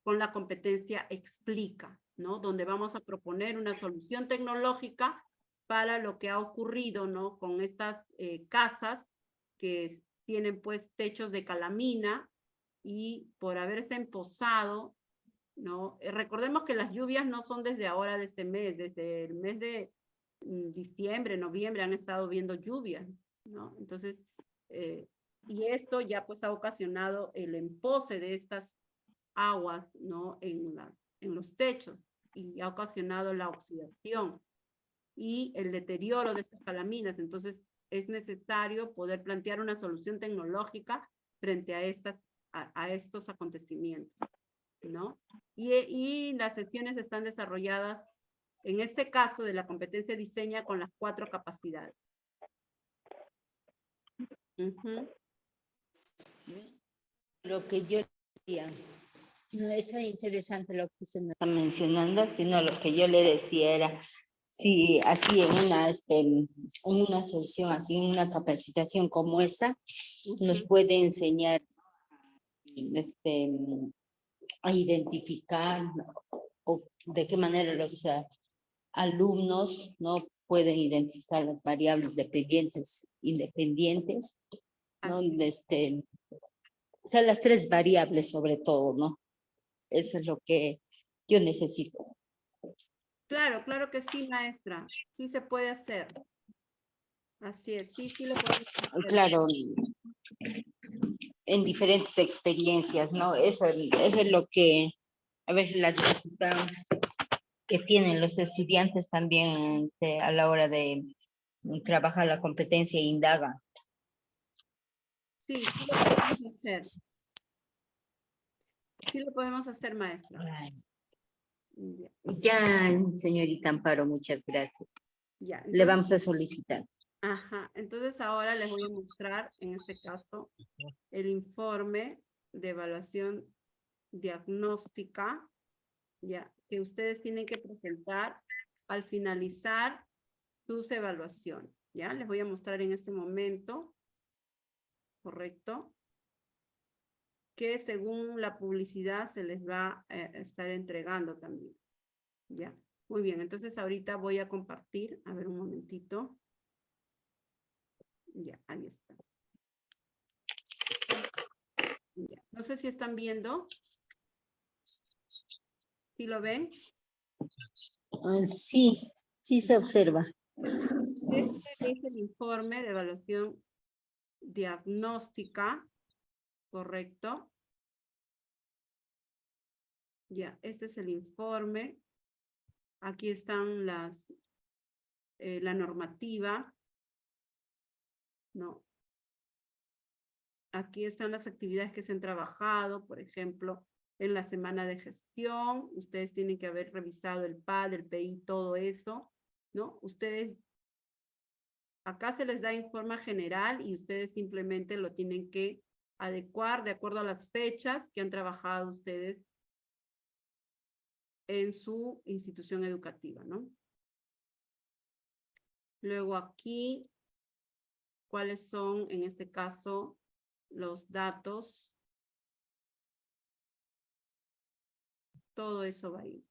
con la competencia explica, ¿no? Donde vamos a proponer una solución tecnológica para lo que ha ocurrido, ¿no? Con estas casas que tienen pues techos de calamina y por haberse empozado, ¿no? Recordemos que las lluvias no son desde ahora, de este mes, desde el mes de diciembre, noviembre han estado viendo lluvias, ¿no? Entonces, y esto ya pues ha ocasionado el empoce de estas aguas, ¿no? En los techos y ha ocasionado la oxidación y el deterioro de estas calaminas. Entonces, es necesario poder plantear una solución tecnológica frente a estos acontecimientos, ¿no? Y las sesiones están desarrolladas, en este caso de la competencia diseña con las 4 capacidades. Uh-huh. Lo que yo decía, no es interesante lo que usted nos está mencionando, sino lo que yo le decía era, si así en una sesión, así en una capacitación como esta, nos puede enseñar a identificar, ¿no? O de qué manera los alumnos no pueden identificar las variables dependientes, independientes, ¿no? O sea, las 3 variables sobre todo, ¿no? Eso es lo que yo necesito. Claro, claro que sí, maestra. Sí se puede hacer. Así es, sí, sí lo podemos hacer. Claro, en diferentes experiencias, ¿no? Eso es lo que, a veces la dificultad que tienen los estudiantes también a la hora de trabajar la competencia e indaga. Sí, sí lo podemos hacer. Sí lo podemos hacer, maestra. Ya, Ya, señorita Amparo, muchas gracias. ya. Le Entonces, vamos a solicitar. ajá, entonces ahora les voy a mostrar, en este caso, el informe de evaluación diagnóstica, ya, que ustedes tienen que presentar al finalizar sus evaluaciones, ya. Les voy a mostrar en este momento, ¿correcto? Que según la publicidad se les va a estar entregando también, ¿ya? Muy bien, entonces ahorita voy a compartir, a ver un momentito. Ya, ahí está. Ya. No sé si están viendo. ¿Sí lo ven? Sí, sí se observa. Este es el informe de evaluación diagnóstica, ¿correcto? Ya, este es el informe. Aquí están la normativa, ¿no? Aquí están las actividades que se han trabajado, por ejemplo, en la semana de gestión. Ustedes tienen que haber revisado el PAD, el PI, todo eso, ¿no? Ustedes, acá se les da en forma general y ustedes simplemente lo tienen que adecuar de acuerdo a las fechas que han trabajado ustedes en su institución educativa, ¿no? Luego aquí, ¿cuáles son, en este caso, los datos? Todo eso va ahí,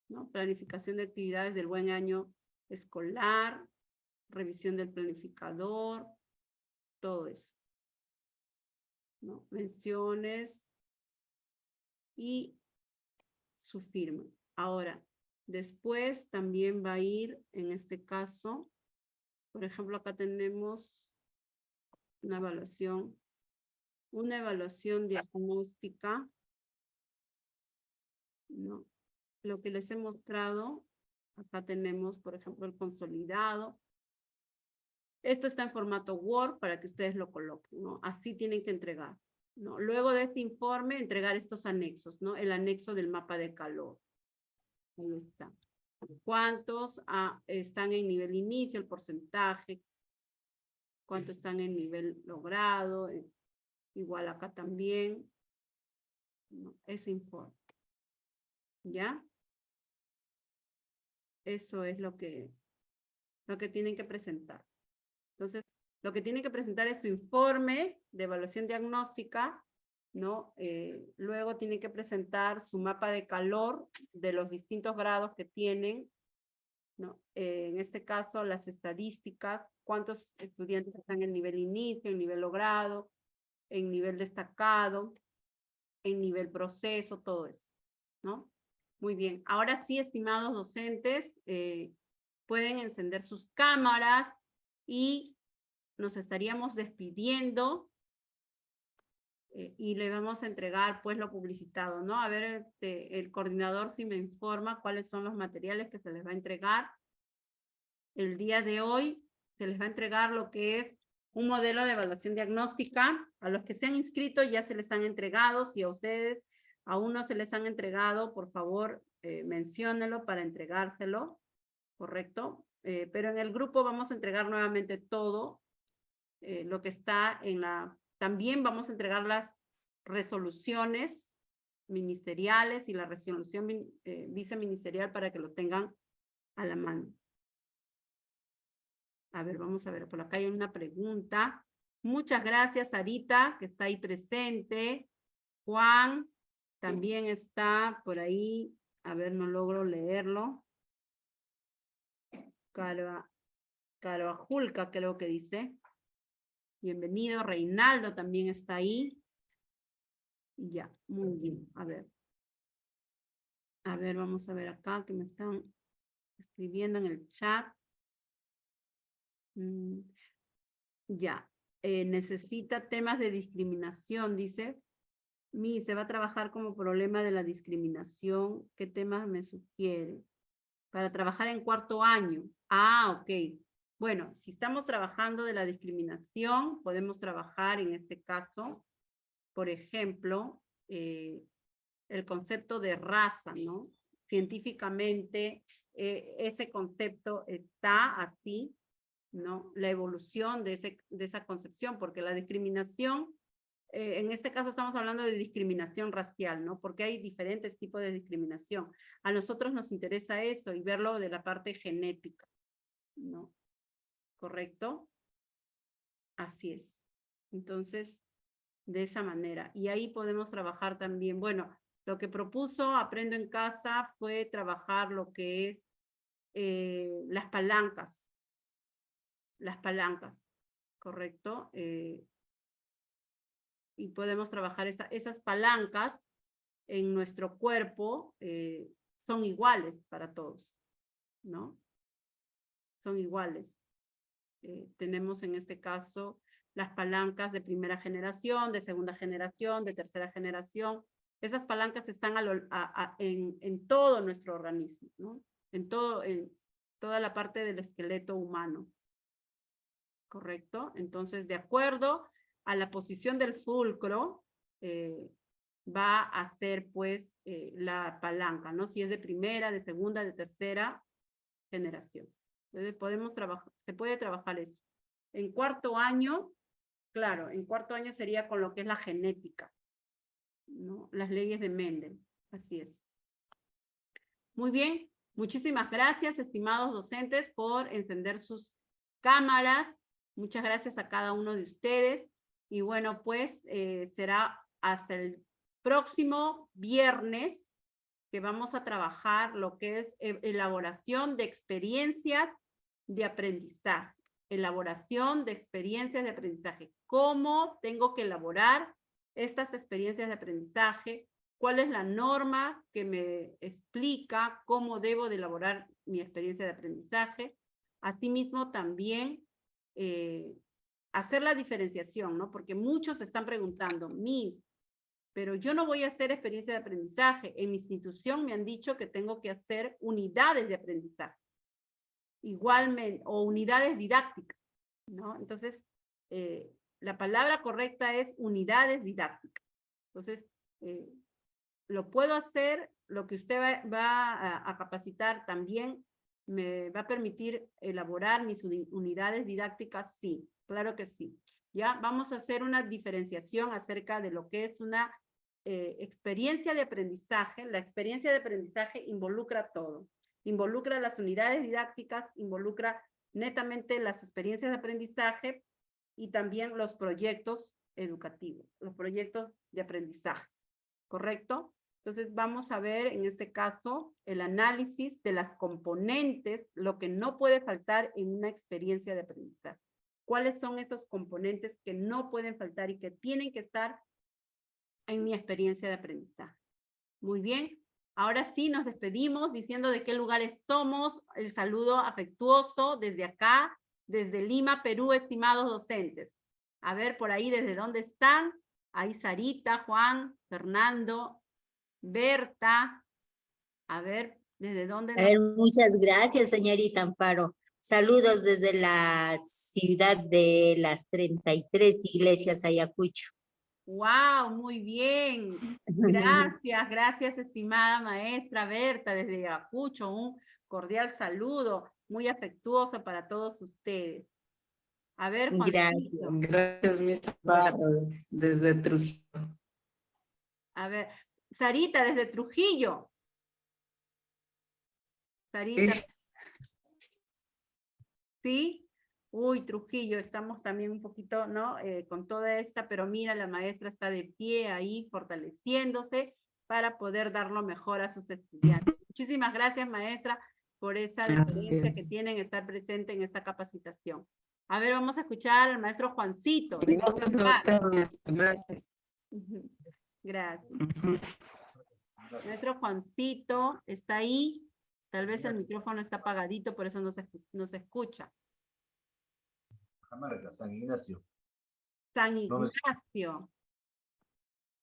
¿no? Planificación de actividades del buen año escolar, revisión del planificador, todo eso, ¿no? Menciones y su firma. Ahora, después también va a ir, en este caso, por ejemplo, acá tenemos una evaluación diagnóstica, ¿no? Lo que les he mostrado, acá tenemos, por ejemplo, el consolidado. Esto está en formato Word para que ustedes lo coloquen, ¿no? Así tienen que entregar, ¿no? Luego de este informe, entregar estos anexos, ¿no? El anexo del mapa de calor. Ahí está. ¿Cuántos están en nivel inicio, el porcentaje? ¿Cuántos están en nivel logrado? Igual acá también, ¿no? Ese informe. ¿Ya? Eso es lo que tienen que presentar. Entonces, lo que tienen que presentar es su informe de evaluación diagnóstica, ¿no? Luego tienen que presentar su mapa de calor de los distintos grados que tienen, ¿no? En este caso, las estadísticas, cuántos estudiantes están en nivel inicio, en nivel logrado, en nivel destacado, en nivel proceso, todo eso, ¿no? Muy bien. Ahora sí, estimados docentes, pueden encender sus cámaras y nos estaríamos despidiendo y le vamos a entregar pues lo publicitado, ¿no? A ver, el coordinador si me informa cuáles son los materiales que se les va a entregar. El día de hoy se les va a entregar lo que es un modelo de evaluación diagnóstica. A los que se han inscrito ya se les han entregado. Si a ustedes aún no se les han entregado, por favor, menciónenlo para entregárselo, ¿correcto? Pero en el grupo vamos a entregar nuevamente todo lo que está en la... También vamos a entregar las resoluciones ministeriales y la resolución viceministerial para que lo tengan a la mano. A ver, vamos a ver, por acá hay una pregunta. Muchas gracias, Sarita, que está ahí presente. Juan también está por ahí. A ver, no logro leerlo. Carvajulca, creo que dice. Bienvenido. Reinaldo también está ahí. Ya, muy bien. A ver. A ver, vamos a ver acá que me están escribiendo en el chat. Ya. Necesita temas de discriminación, dice. Se va a trabajar como problema de la discriminación. ¿Qué temas me sugiere? Para trabajar en cuarto año. Ah, ok. Bueno, si estamos trabajando de la discriminación, podemos trabajar en este caso, por ejemplo, el concepto de raza, ¿no? Científicamente, ese concepto está así, ¿no? La evolución de esa concepción, porque la discriminación, en este caso estamos hablando de discriminación racial, ¿no? Porque hay diferentes tipos de discriminación. A nosotros nos interesa esto y verlo de la parte genética, ¿no? ¿Correcto? Así es. Entonces, de esa manera. Y ahí podemos trabajar también, bueno, lo que propuso Aprendo en Casa fue trabajar lo que es las palancas, ¿correcto? Y podemos trabajar esas palancas en nuestro cuerpo, son iguales para todos, ¿no? Son iguales. Tenemos en este caso las palancas de primera generación, de segunda generación, de tercera generación. Esas palancas están en todo nuestro organismo, ¿no? En toda la parte del esqueleto humano. ¿Correcto? Entonces, de acuerdo a la posición del fulcro, va a ser pues la palanca, ¿no? Si es de primera, de segunda, de tercera generación. Entonces se puede trabajar eso. En cuarto año, claro, en cuarto año sería con lo que es la genética, ¿no? Las leyes de Mendel, así es. Muy bien, muchísimas gracias, estimados docentes, por encender sus cámaras. Muchas gracias a cada uno de ustedes. Y bueno, pues será hasta el próximo viernes que vamos a trabajar lo que es elaboración de experiencias de aprendizaje. Elaboración de experiencias de aprendizaje. ¿Cómo tengo que elaborar estas experiencias de aprendizaje? ¿Cuál es la norma que me explica cómo debo de elaborar mi experiencia de aprendizaje? Asimismo, también hacer la diferenciación, ¿no? Porque muchos se están preguntando, pero yo no voy a hacer experiencia de aprendizaje. En mi institución me han dicho que tengo que hacer unidades de aprendizaje. Igualmente, o unidades didácticas, ¿no? Entonces, la palabra correcta es unidades didácticas. Entonces, lo puedo hacer, lo que usted va a capacitar también me va a permitir elaborar mis unidades didácticas, sí, claro que sí. Ya vamos a hacer una diferenciación acerca de lo que es una experiencia de aprendizaje. La experiencia de aprendizaje involucra todo. Involucra las unidades didácticas, involucra netamente las experiencias de aprendizaje y también los proyectos educativos, los proyectos de aprendizaje. ¿Correcto? Entonces vamos a ver en este caso el análisis de las componentes, lo que no puede faltar en una experiencia de aprendizaje. ¿Cuáles son esos componentes que no pueden faltar y que tienen que estar en mi experiencia de aprendizaje? Muy bien. Ahora sí nos despedimos diciendo de qué lugares somos. El saludo afectuoso desde acá, desde Lima, Perú, estimados docentes. A ver por ahí desde dónde están. Ahí Sarita, Juan, Fernando, Berta. A ver, ¿desde dónde nos... Muchas gracias, señorita Amparo. Saludos desde la ciudad de las 33 iglesias, Ayacucho. ¡Wow! Muy bien. Gracias, gracias, estimada maestra Berta, desde Ayacucho. Un cordial saludo, muy afectuoso para todos ustedes. A ver, Juancito. Gracias, Miss Amparo, desde Trujillo. A ver, Sarita, desde Trujillo. Sarita. ¿Sí? Uy, Trujillo, estamos también un poquito, ¿no? Con toda esta, pero mira, la maestra está de pie ahí, fortaleciéndose para poder dar lo mejor a sus estudiantes. Muchísimas gracias, maestra, por esa diferencia que tienen estar presente en esta capacitación. A ver, vamos a escuchar al maestro Juancito. Gracias a usted, maestra. Gracias. Gracias. Maestro Juancito, ¿está ahí? Tal vez el micrófono está apagadito, por eso no se escucha. Cajamarca, San Ignacio. San Ignacio.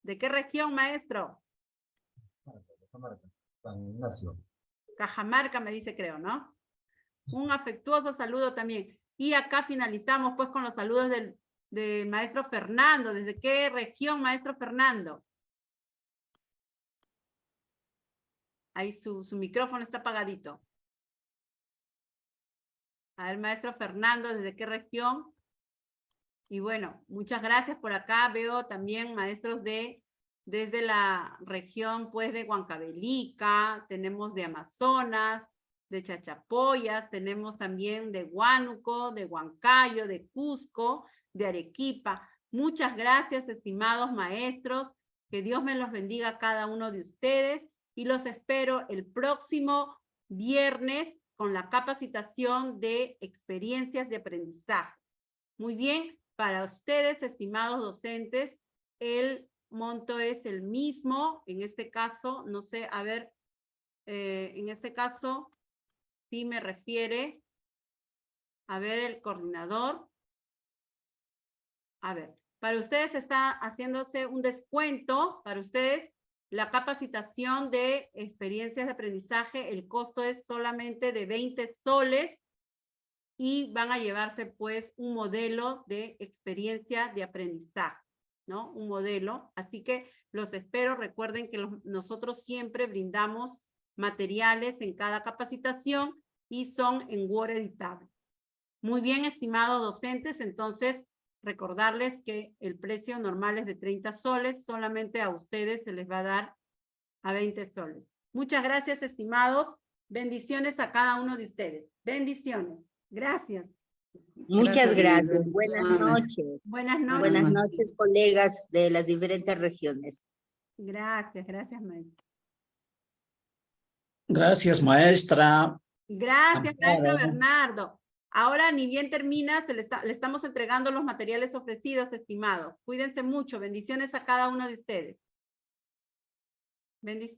¿De qué región, maestro? Cajamarca, San Ignacio. Cajamarca me dice, creo, ¿no? Un afectuoso saludo también. Y acá finalizamos pues con los saludos del maestro Fernando. ¿Desde qué región, maestro Fernando? Ahí su micrófono está apagadito. A ver, maestro Fernando, ¿desde qué región? Y bueno, muchas gracias por acá. Veo también maestros desde la región pues de Huancavelica, tenemos de Amazonas, de Chachapoyas, tenemos también de Huánuco, de Huancayo, de Cusco, de Arequipa. Muchas gracias, estimados maestros. Que Dios me los bendiga a cada uno de ustedes y los espero el próximo viernes con la capacitación de experiencias de aprendizaje. Muy bien, para ustedes, estimados docentes, el monto es el mismo. En este caso, no sé, a ver, en este caso, sí me refiere, a ver, el coordinador. A ver, para ustedes está haciéndose un descuento, para ustedes la capacitación de experiencias de aprendizaje, el costo es solamente de 20 soles y van a llevarse pues un modelo de experiencia de aprendizaje, ¿no? Un modelo, así que Los espero. Recuerden que nosotros siempre brindamos materiales en cada capacitación y son en Word editable. Muy bien, estimados docentes, entonces recordarles que el precio normal es de 30 soles, solamente a ustedes se les va a dar a 20 soles. Muchas gracias, estimados. Bendiciones a cada uno de ustedes. Bendiciones. Gracias. Muchas gracias. Bendiciones. Buenas noches. Buenas noches. Buenas noches. noches, colegas de las diferentes regiones. Gracias, maestra. Gracias, maestra. Gracias, maestro Amparo. Bernardo. Ahora, ni bien termina, le estamos entregando los materiales ofrecidos, estimados. Cuídense mucho. Bendiciones a cada uno de ustedes. Bendiciones.